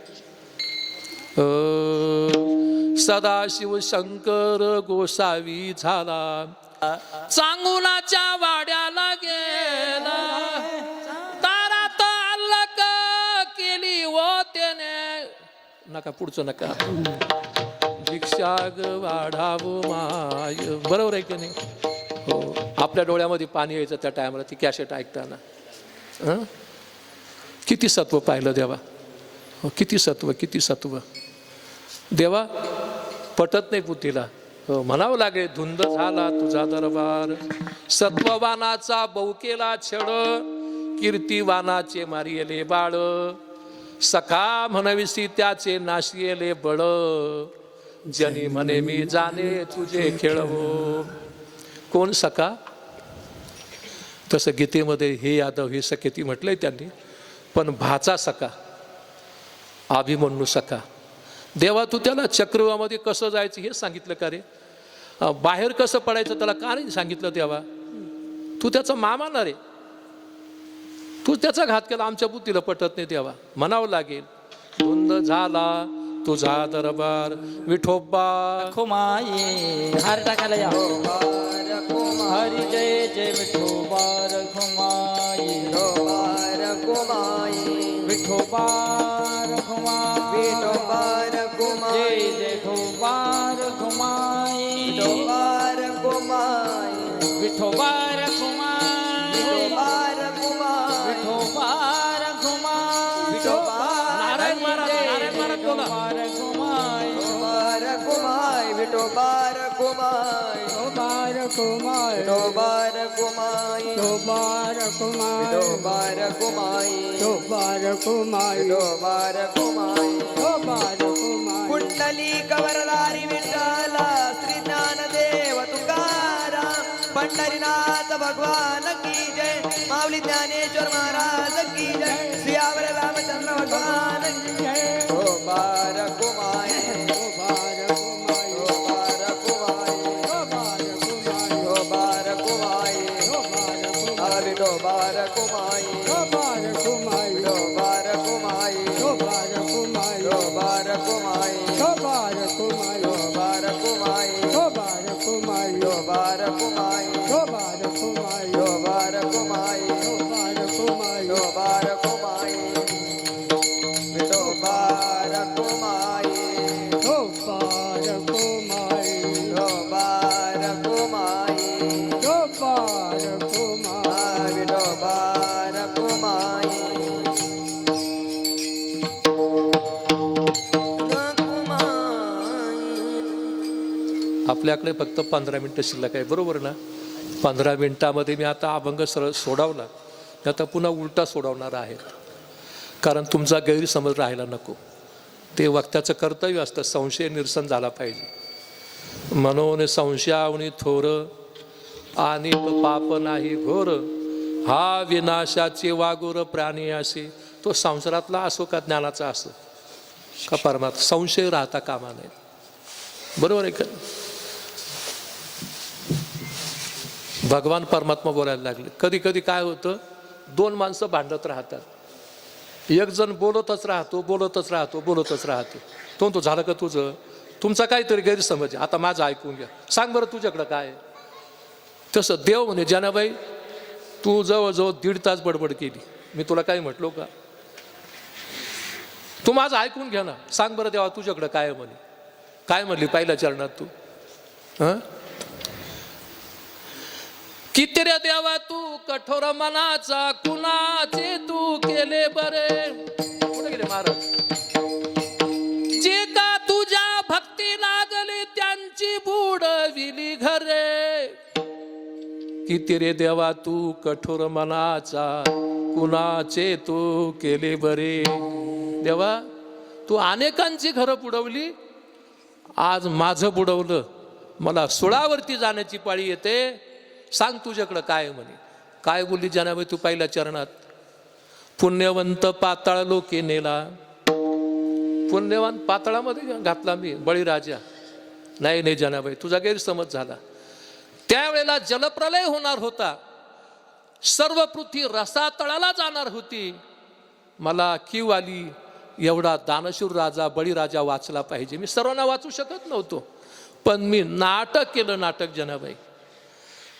सदाशिव शंकर गोसावी झाला, चांगुलाच्या वाड्याला गेला, दारात अल्लक केली व त्याने. नका पुढचं नका. भिक्षा ग वाढावं माय. बरोबर आहे की नाही? हो. आपल्या डोळ्यामध्ये पाणी यायचं त्या टायमाला ती कॅसेट ऐकताना. किती सत्व पाहिलं देवा. हो, किती सत्व, किती सत्व. देवा पटत नाही बुद्धीला. हो, म्हणावं लागेल धुंद झाला तुझा दरबार, सत्ववानाचा बौकेला छड, कीर्तिवानाचे मारियले बाळ, सखा म्हणविसी त्याचे नाशियले बळ, जनी म्हणे मी जाणे तुझे खेळवो. कोण सखा? तसं गीतेमध्ये हे यादव हे सखेती म्हटलंय त्यांनी, पण भाचा सखा, अभिमन्यू सखा. देवा तू त्याला चक्रव्यूहामध्ये कसं जायचं हे सांगितलं का रे? बाहेर कसं पडायचं त्याला का नाही सांगितलं देवा? तू त्याचा मामा ना रे, तू त्याचा घात केला. आमच्या बुद्धीला पटत नाही देवा. म्हणावं लागेल धुंद झाला तुझा दरबार, विठोबा खुमाई हार टाकायला या. हरी जय जय विठोबा रखुमाई, विठोबा रखुमाई, जय जय विठोबा रखुमाई, विठोबा रखुमाई, विठोबा रखुमाई. नारायण महाराज, नारायण महाराज बोला. कुंडली कवरदारी विठ्ठला, श्री ज्ञानदेव तुकाराम, पंढरीनाथ भगवान की जय, माऊली ज्ञानेश्वर महाराज की जय, श्री आवर रामचंद्र भगवान की जय. हो बारकुमाई, आपल्याकडे फक्त 15 मिनटं शिल्लक आहे, बरोबर ना? 15 मिनटामध्ये मी आता अभंग सरळ सोडवला, मी आता पुन्हा उलटा सोडवणार आहे, कारण तुमचा गैरसमज राहायला नको. ते वक्त्याचं कर्तव्य असतं, संशय निरसन झाला पाहिजे. म्हणून संशयावनी थोर आणि पाप नाही घोर, हा विनाशाचे वागोर प्राणी असे. तो संसारातला असो का ज्ञानाचा असो का परमात्मा, संशय राहता कामा नये. बरोबर आहे का? भगवान परमात्मा बोलायला लागले. कधी कधी काय होतं, दोन माणसं भांडत राहतात, एक जण बोलतच राहतो. तो झालं का तुझं? तुमचा काहीतरी गैरसमज आहे, आता माझं ऐकून घ्या, सांग बरं तुझ्याकडं काय आहे. तसं देव म्हणे जनाबाई तू जवळजवळ 1.5 तास बडबड केली, मी तुला काही म्हटलो का? तू माझं ऐकून घ्या ना, सांग बरं देवा तुझ्याकडं काय आहे म्हणे. काय म्हणली पहिल्या चरणात तू? किती रे देवा तू कठोर मनाचा, कुणाचे तू केले बरे. कुठे गेले महाराज? जे का तुझ्या भक्ती लागली त्यांची बुडविली घरे. किती रे देवा तू कठोर मनाचा, कुणाचे तू केले बरे. देवा तू अनेकांची घरं बुडवली, आज माझं बुडवलं, मला सुळावरती जाण्याची पाळी येते. सांग तुझ्याकडं काय म्हणे. काय बोलली जनाबाई तू पहिल्या चरणात? पुण्यवंत पाताळ लोके नेला. पुण्यवान पाताळामध्ये घातला मी, बळीराजा. नाही जनाबाई तुझा गैरसमज झाला. त्यावेळेला जलप्रलय होणार होता, सर्व पृथ्वी रसातळाला जाणार होती. मला कीव आली, एवढा दानशूर राजा बळीराजा वाचला पाहिजे. मी सर्वांना वाचू शकत नव्हतो, पण मी नाटक केलं. नाटक जनाबाई,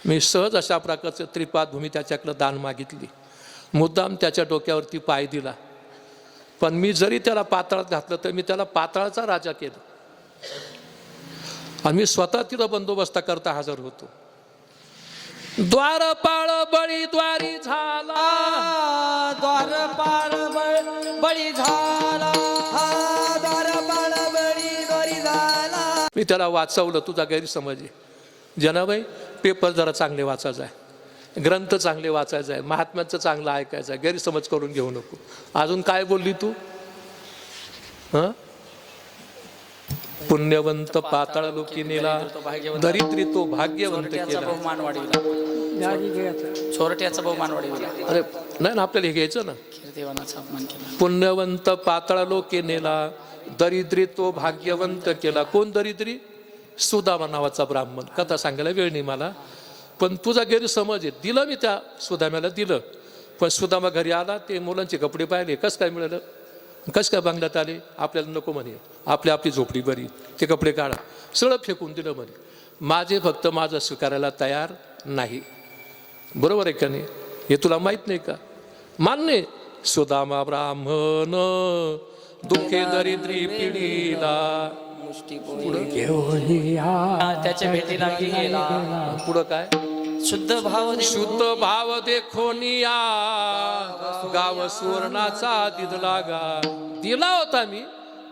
मी सहज अशा प्रकारचं त्रिपाद भूमी त्याच्याकडं दान मागितली. मुद्दाम त्याच्या डोक्यावरती पाय दिला. पण मी जरी त्याला पाताळात घातलं तर मी त्याला पाताळाचा राजा केलं. आणि मी स्वतः तिथं बंदोबस्त करता हजर होतो. द्वारपाळ बळी द्वारी झाला, द्वारपाळ बळी झाला, द्वारपाळ बळी द्वारी झाला. मी त्याला वाचवलं. तुझा गैरसमज आहे जनाबाई. पेपर जरा चांगले वाचायचा आहे, ग्रंथ चांगले वाचायचा आहे, महात्म्याचं चांगलं ऐकायचं आहे, गैरसमज करून घेऊ नको. अजून काय बोलली तू? हं? पुण्यवंत पाताळ लोकी नेला, दरिद्री तो भाग्यवंत केला. बहुमान वाढविला, चोरट्याचा बहुमान वाढविला, अरे नाही ना, आपल्याला हे घ्यायचं ना. कीर्तिवानाचा अपमान केला. पुण्यवंत पाताळ लोके नेला, दरिद्री तो भाग्यवंत केला. कोण दरिद्री? सुदामा नावाचा ब्राह्मण. कथा सांगायला वेळ नाही मला, पण तुझा गैरसमज आहे. दिलं मी त्या सुदाम्याला दिलं, पण सुदामा घरी आला, ते मुलांचे कपडे पाहिले, कसं काय मिळालं, कसं काय बांगल्यात आले, आपल्याला नको म्हणे, आपली झोपडी बरी, ते कपडे काढा, सगळं फेकून दिलं म्हणे. माझे फक्त माझं स्वीकारायला तयार नाही. बरोबर आहे का नाही? हे तुला माहीत नाही का? मान्य. सुदामा ब्राह्मण दुःखे दरिद्री पिढीला, त्याच्या भेटीला गेला. पुढं काय? शुद्ध भाव देखोनिया, गाव सुवर्णाचा दिदला गा. दिला होता मी,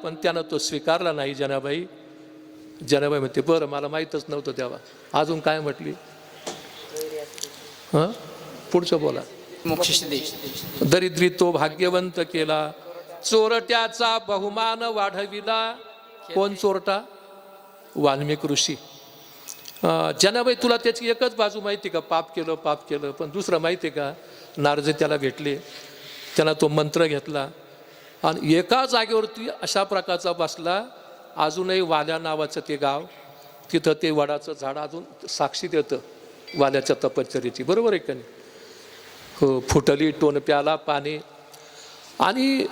पण त्यानं तो स्वीकारला नाही. जनाबाई म्हणते बरं, मला माहीतच नव्हतं तेव्हा. अजून काय म्हटली? हं, पुढचं बोला. मोक्षसिद्धी. दरिद्री तो भाग्यवंत केला, चोरट्याचा बहुमान वाढविला. कोण चोरटा? वाल्मिक ऋषी. जनाबाई, तुला त्याची एकच बाजू माहिती का? पाप केलं. पण दुसरं माहिती आहे का? नारद त्याला भेटले, त्यानं तो मंत्र घेतला आणि एका जागेवरती अशा प्रकारचा बसला. अजूनही वाल्या नावाचं ते गाव, तिथं ते वडाचं झाड अजून साक्षी देतं वाल्याच्या तपश्चर्येची. बरोबर आहे का नाही? हो. फुटली टोनप्याला पाणी. आणि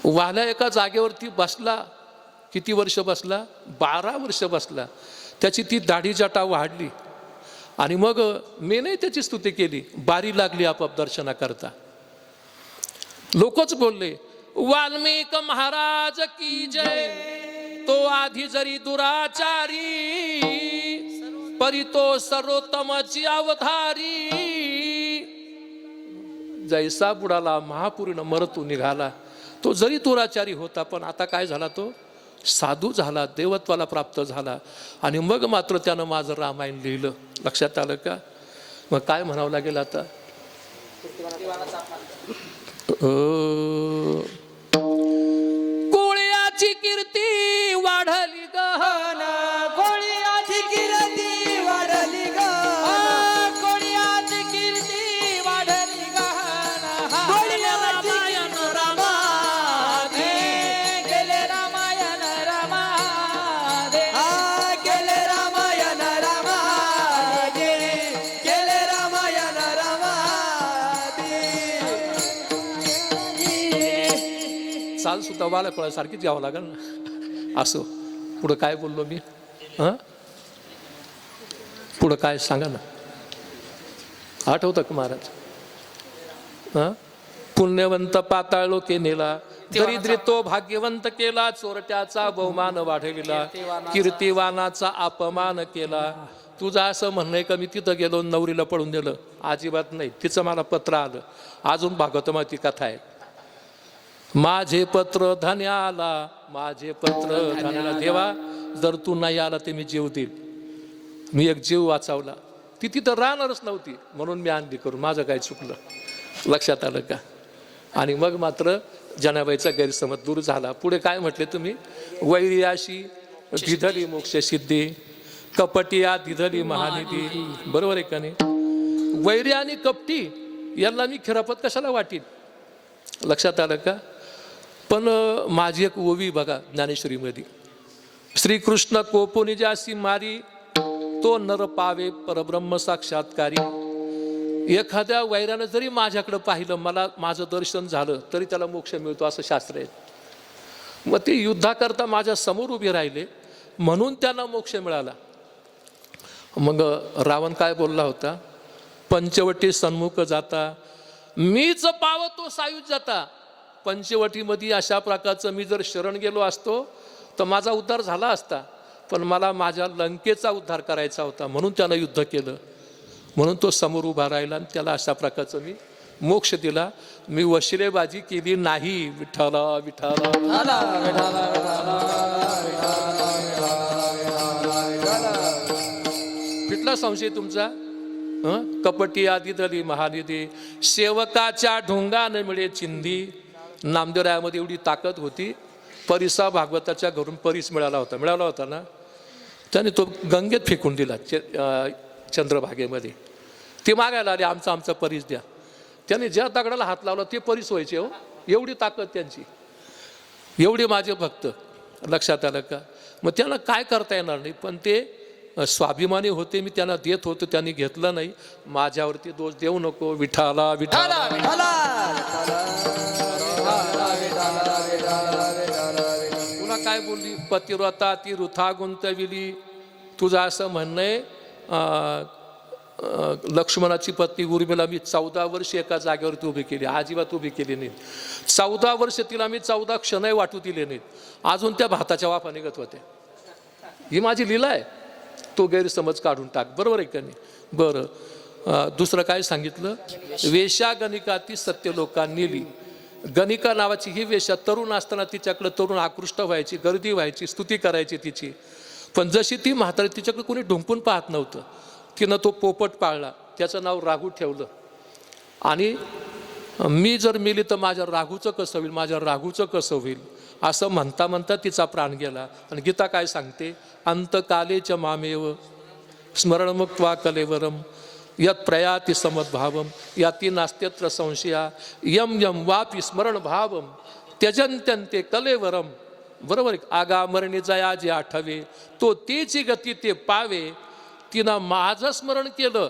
वाल्या एका जागेवरती बसला. किती वर्ष बसला? 12 वर्ष बसला. त्याची ती दाढी जटा वाढली. आणि मग मी नाही त्याची स्तुती केली, बारी लागली आपाप दर्शनाकरता. लोकच बोलले, वाल्मिक महाराज की जय. तो आधी जरी दुराचारी, परी तो सर्वोत्तमची अवधारी. जैसा बुडाला महापुरीनं मरतू निघाला. तो जरी दुराचारी होता, पण आता काय झाला? तो साधू झाला, देवत्वाला प्राप्त झाला. आणि मग मात्र त्यानं माझं रामायण लिहिलं. लक्षात आलं का? मग काय म्हणावं लागेल आता? कोळ्याची कीर्ती वाढली गहन, कोळ्याची कीर्ती वाढली गहन, कोळ्याची कीर्ती वाढली गहन. रामायण रामादे गेले, रामायण रामादे गेले, रामायण रामादे गेले, रामायण रामादे. चाल सुद्धा वाला सारखीच घ्यावं लागेल ना. असो, पुढं काय बोललो मी? हां, पुढं काय सांगा ना, आठवतं का महाराज? हां, पुण्यवंत पाताळ लोके नेला, दरिद्री तो भाग्यवंत केला. चोरट्याचा बहुमान वाढविला, कीर्तिवानाचा अपमान केला. तुझं असं म्हणणं आहे का मी तिथं गेलो नवरीला पळून दिलं? अजिबात नाही. तिचं मला पत्र आलं. अजून भागवताची कथा आहे. माझे पत्र धन्याला, माझे पत्र धन्याला. देवा, जर तू नाही आला ते मी जीव देईल. मी एक जीव वाचवला. ती तिथं राहणारच नव्हती, म्हणून मी आणली करून. माझं काय चुकलं? लक्षात आलं का? आणि मग मात्र जनाबाईचा गैरसमज दूर झाला. पुढे काय म्हटले तुम्ही? वैर्याशी दिधली मोक्ष सिद्धी, कपटिया दिधली महानिधी. बरोबर आहे का नाही? वैरी आणि कपटी यांना मी खिरापत कशाला वाटीन? लक्षात आलं का? पण माझी एक ओवी बघा ज्ञानेश्वरीमध्ये. श्रीकृष्ण कोपोनी जासी मारी, तो नर पावे परब्रह्म साक्षात्कारी. एखाद्या वैरानं जरी माझ्याकडं पाहिलं, मला माझं दर्शन झालं, तरी त्याला मोक्ष मिळतो असं शास्त्र आहे. मग ते युद्धाकरता माझ्या समोर उभे राहिले म्हणून त्यांना मोक्ष मिळाला. मग रावण काय बोलला होता, पंचवटी सन्मुख जाता मीच पावतो सायुज जाता. पंचवटीमध्ये अशा प्रकारचं मी जर शरण गेलो असतो तर माझा उद्धार झाला असता, पण मला माझ्या लंकेचा उद्धार करायचा होता म्हणून त्यानं युद्ध केलं. म्हणून तो समोर उभा राहिला आणि त्याला अशा प्रकारचं मी मोक्ष दिला. मी वशिलेबाजी केली नाही. विठ्ठला विठ्ठला कुठला संशय तुमचा? कपटी आदी दली महानिधी सेवकाच्या ढोंगाने मिळे चिंधी. नामदेवरायामध्ये एवढी ताकद होती, परिसा भागवताच्या घरून परीस मिळाला होता ना, त्याने तो गंगेत फेकून दिला चंद्रभागेमध्ये. ते मागायला आले आमचा परीस द्या. त्याने ज्या दगडाला हात लावला ते परीस व्हायचे. हो, एवढी ताकद त्यांची, एवढे माझे भक्त. लक्षात आलं का? मग त्यांना काय करता येणार नाही, पण ते स्वाभिमानी होते. मी त्यांना देत होतो, त्यांनी घेतलं नाही. माझ्यावरती दोष देऊ नको. विठाला विठाला पुन्हा काय बोलली, पतिव्रता ती वृथा गुंतविली. तुझं असं म्हणणं आहे लक्ष्मणाची पत्नी उर्मिला मी 14 वर्ष एका जागेवरती उभी केली, अजिबात उभी केली नाही. 14 वर्ष तिला मी 14 क्षणही वाटू दिले नाहीत. अजून त्या भाताच्या वाफा निघत होत्या. ही माझी लीला आहे. तो गैरसमज काढून टाक. बरोबर आहे का नाही? बरं, दुसरं काय सांगितलं, वेश्या गणिका ती सत्य लोकांनी नेली. गणिका नावाची ही वेश्या तरुण असताना तिच्याकडे तरुण आकृष्ट व्हायची, गर्दी व्हायची, स्तुती करायची तिची. पण जशी ती म्हातारी, तिच्याकडे कोणी ढुंकून पाहत नव्हतं. तिनं तो पोपट पाळला, त्याचं नाव राघू ठेवलं. आणि मी जर मेली तर माझ्या राघूचं कसं होईल, माझ्या राघूचं कसं होईल असं म्हणता म्हणता तिचा प्राण गेला. आणि गीता काय सांगते, अंतकालेच मामेव स्मरणमुक्त्वा कलेवरम यत प्रयाति समद्भावम याती नास्त्यत्र संशया यम यम वापी स्मरण भावम त्यजंत्यंते कलेवरम. बरोबर आहे. आगामरणी जया जे आठवे तो तेची गती ते पावे. तिनं माझं स्मरण केलं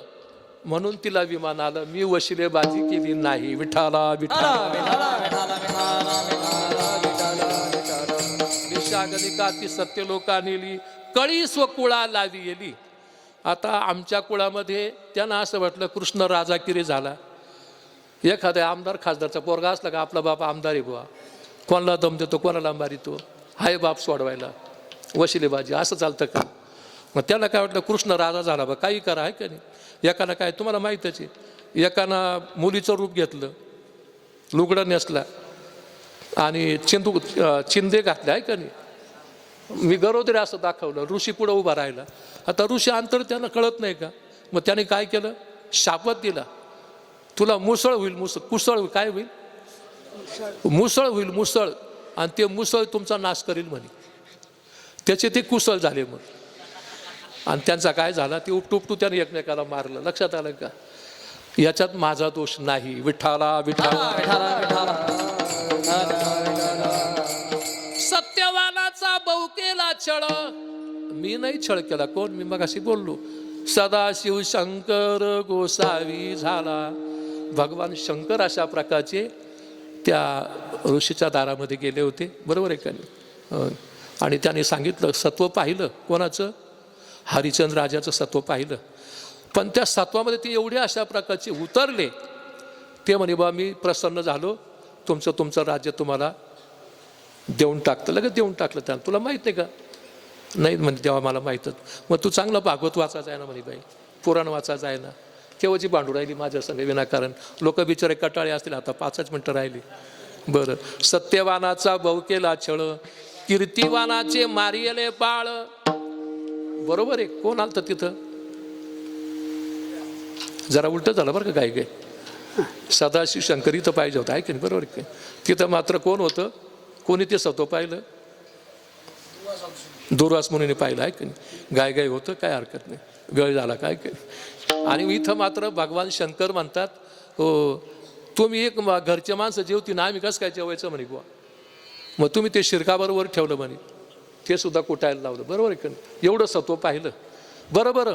म्हणून तिला विमान आलं. मी वशिलेबाजी केली नाही. विठाला विठाला विशागनिका ती सत्य लोका नेली, कळी स्वकुळा लावी गेली. आता आमच्या कुळामध्ये त्यांना असं वाटलं कृष्ण राजागिरी झाला. एखाद्या आमदार खासदारचा पोरगा असला का आपला बाप आमदार आहे बुवा, कोणाला दम देतो कोणाला मारितो, हाय बाप सोडवायला, वशिलेबाजी असं चालतं का? मग त्याला काय वाटलं कृष्ण राजा झाला बा, काही करा आहे का नाही. एकानं काय तुम्हाला माहीतच आहे, एकानं मुलीचं रूप घेतलं, लुगडं नेसला आणि चिंदे घातले आहे का नाही. मी गरोदरी असं दाखवलं, ऋषी पुढं उभा राहिला. आता ऋषी अंतर त्यांना कळत नाही का. मग त्याने काय केलं, शापत दिला, तुला मुसळ होईल, कुसळ काय होईल, मुसळ होईल, मुसळ, आणि ते मुसळ तुमचा नाश करील म्हणे. त्याचे ते कुसळ झाले. मग आणि त्यांचा काय झाला, ते उपटू त्याने एकमेकाला मारलं. लक्षात आलं का? याच्यात माझा दोष नाही. विठाला विठाला सत्यवानाचा बहुकेला छळ मी नाही छळ केला. कोण? मी मगाशी बोललो, सदाशिव शंकर गोसावी झाला. भगवान शंकर अशा प्रकारचे त्या ऋषीच्या दारामध्ये गेले होते. बरोबर आहे का नाही. आणि त्याने सांगितलं, सत्व पाहिलं कोणाचं, हरिचंद्र राजाचं सत्व पाहिलं. पण त्या सत्वामध्ये ते एवढे अशा प्रकारचे उतरले, ते म्हणे बा मी प्रसन्न झालो, तुमचं राज्य तुम्हाला देऊन टाकतं. लगेच देऊन टाकलं त्याला. तुला माहीत नाही का? नाही म्हणजे तेव्हा मला माहीतच. मग तू चांगलं भागवत वाचायचं आहे ना म्हणे, बाई पुराण वाचायचं आहे ना. केव्हाची भांडू राहिली माझ्या संग विनाकारण. लोक बिचारे कटाळे असतील. आता 5 मिनटं राहिली. बरं, सत्यवानाचा बहुकेला छळ कीर्तिवानाचे मारियले बाळ. बरोबर आहे. कोण आलं तिथं? जरा उलट झालं बरं का. काय सदाशिव शंकर इथं पाहिजे होतं आहे की नाही. बरोबर आहे. तिथं मात्र कोण होतं, कोणी ते सत्व पाहिलं, दुर्वास मुनीने पाहिलं आहे की नाही. गाय होतं, काय हरकत नाही, वेळ झाला काय की. आणि इथं मात्र भगवान शंकर म्हणतात, हो तुम्ही एक घरचे माणसं जेवती ना, आम्ही कसं काय जेवायचं म्हणे बुवा. मग तुम्ही ते शिरकाबरोबर ठेवलं म्हणे, ते सुद्धा कुटायला लावलं. बरोबर आहे का? एवढं सत्व पाहिलं. बरं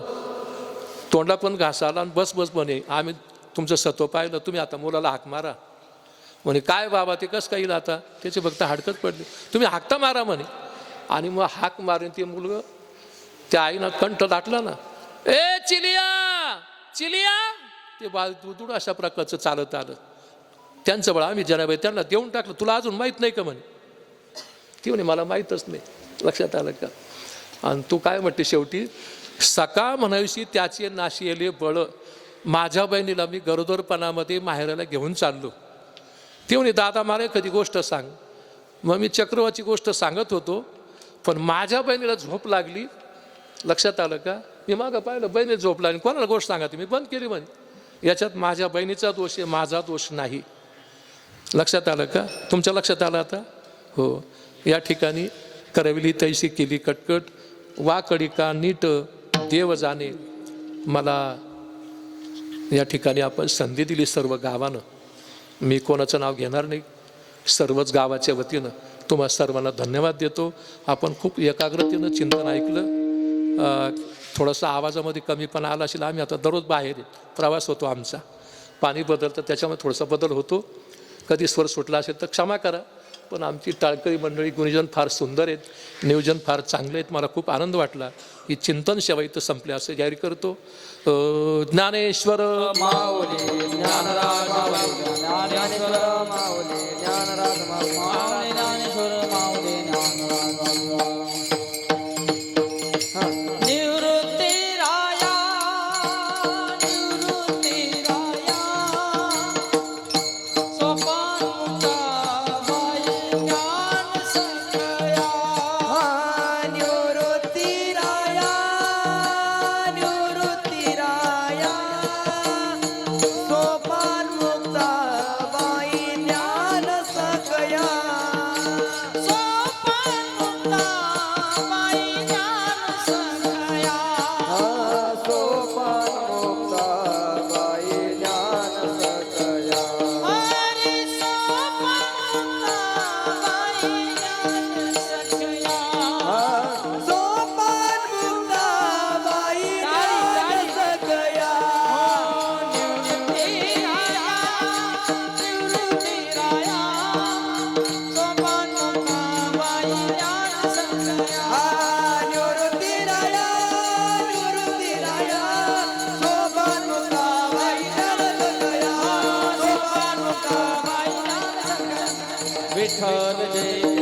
तोंडा पण घास आला आणि बस म्हणे, आम्ही तुमचं सत्व पाहिलं, तुम्ही आता मुलाला हाक मारा. म्हणे काय बाबा ते कसं काय येईल आता, त्याचे फक्त हाडकच पडले, तुम्ही हाकता मारा म्हणे. आणि मग हाक मारून ते मुलगा त्या आईनं कंठ दाटला ना, ए चिलिया चिलिया, ते बाळ दूध अशा प्रकारचं चालत आलं. त्यांचं बळ आम्ही जनाबाई त्यांना देऊन टाकलं, तुला अजून माहीत नाही का म्हणे. ती म्हणे मला माहीतच नाही. लक्षात आलं का. आणि तू काय म्हणते शेवटी, सका म्हणावीशी त्याचे नाशियले बळ, माझ्या बहिणीला मी गरोदरपणामध्ये माहेराला घेऊन चाललो. ती म्हणे दादा मला एखादी गोष्ट सांग. मग मी चक्रवाची गोष्ट सांगत होतो, पण माझ्या बहिणीला झोप लागली. लक्षात आलं का. मी मागं पाहिलं बहिणी झोप लागली, कोणाला गोष्ट सांगा, मी बंद केली म्हणे. याच्यात माझ्या बहिणीचा दोष आहे, माझा दोष नाही. लक्षात आलं का. तुमच्या लक्षात आलं आता. हो. या ठिकाणी करविली तैसी केली कटकट, वाकडी का नीट देव जाणे. मला या ठिकाणी आपण संधी दिली सर्व गावानं. मी कोणाचं नाव घेणार नाही, सर्वच गावाच्या वतीनं तुम्हा सर्वांना धन्यवाद देतो. आपण खूप एकाग्रतेनं चिंतन ऐकलं. थोडंसं आवाजामध्ये कमीपणा आला असेल, आम्ही आता दररोज बाहेर प्रवास होतो आमचा, पाणी बदलतं त्याच्यामध्ये थोडासा बदल होतो. कधी स्वर सुटला असेल तर क्षमा करा. पण आमची टाळकरी मंडळी गुणीजन फार सुंदर आहेत, नियोजन फार चांगले आहेत. मला खूप आनंद वाटला. ही चिंतन सेवा इथं संपली असं जाहीर करतो. ज्ञानेश्वर माऊली ज्ञानराज माऊली ज्ञानेश्वर माऊली ज्ञानराज माऊली माऊली ज्ञानेश्वर माऊली ज्ञानराज माऊली. निवृत्ती राया निवृत्ती राया, सोपान मुक्ताबाई ज्ञान सखया. निवृत्ती राया निवृत्ती राया, सोपान मुक्ताबाई ज्ञान सखया. सोपान मुक्ताबाई ज्ञान सखया. सोपान मुक्ताबाई ज्ञान सखया. हरी सोपान मुक्ताबाई ज्ञान सखया. सोपान मुक्ताबाई ज्ञान सखया. निवृत्ती राया निवृत्ती राया, सोपान मुक्ताबाई ज्ञान सखया. निवृत्ती राया निवृत्ती राया, सोपान मुक्ताबाई ज्ञान सखया. सोपान मुक्ताबाई विठ्ठल जय जय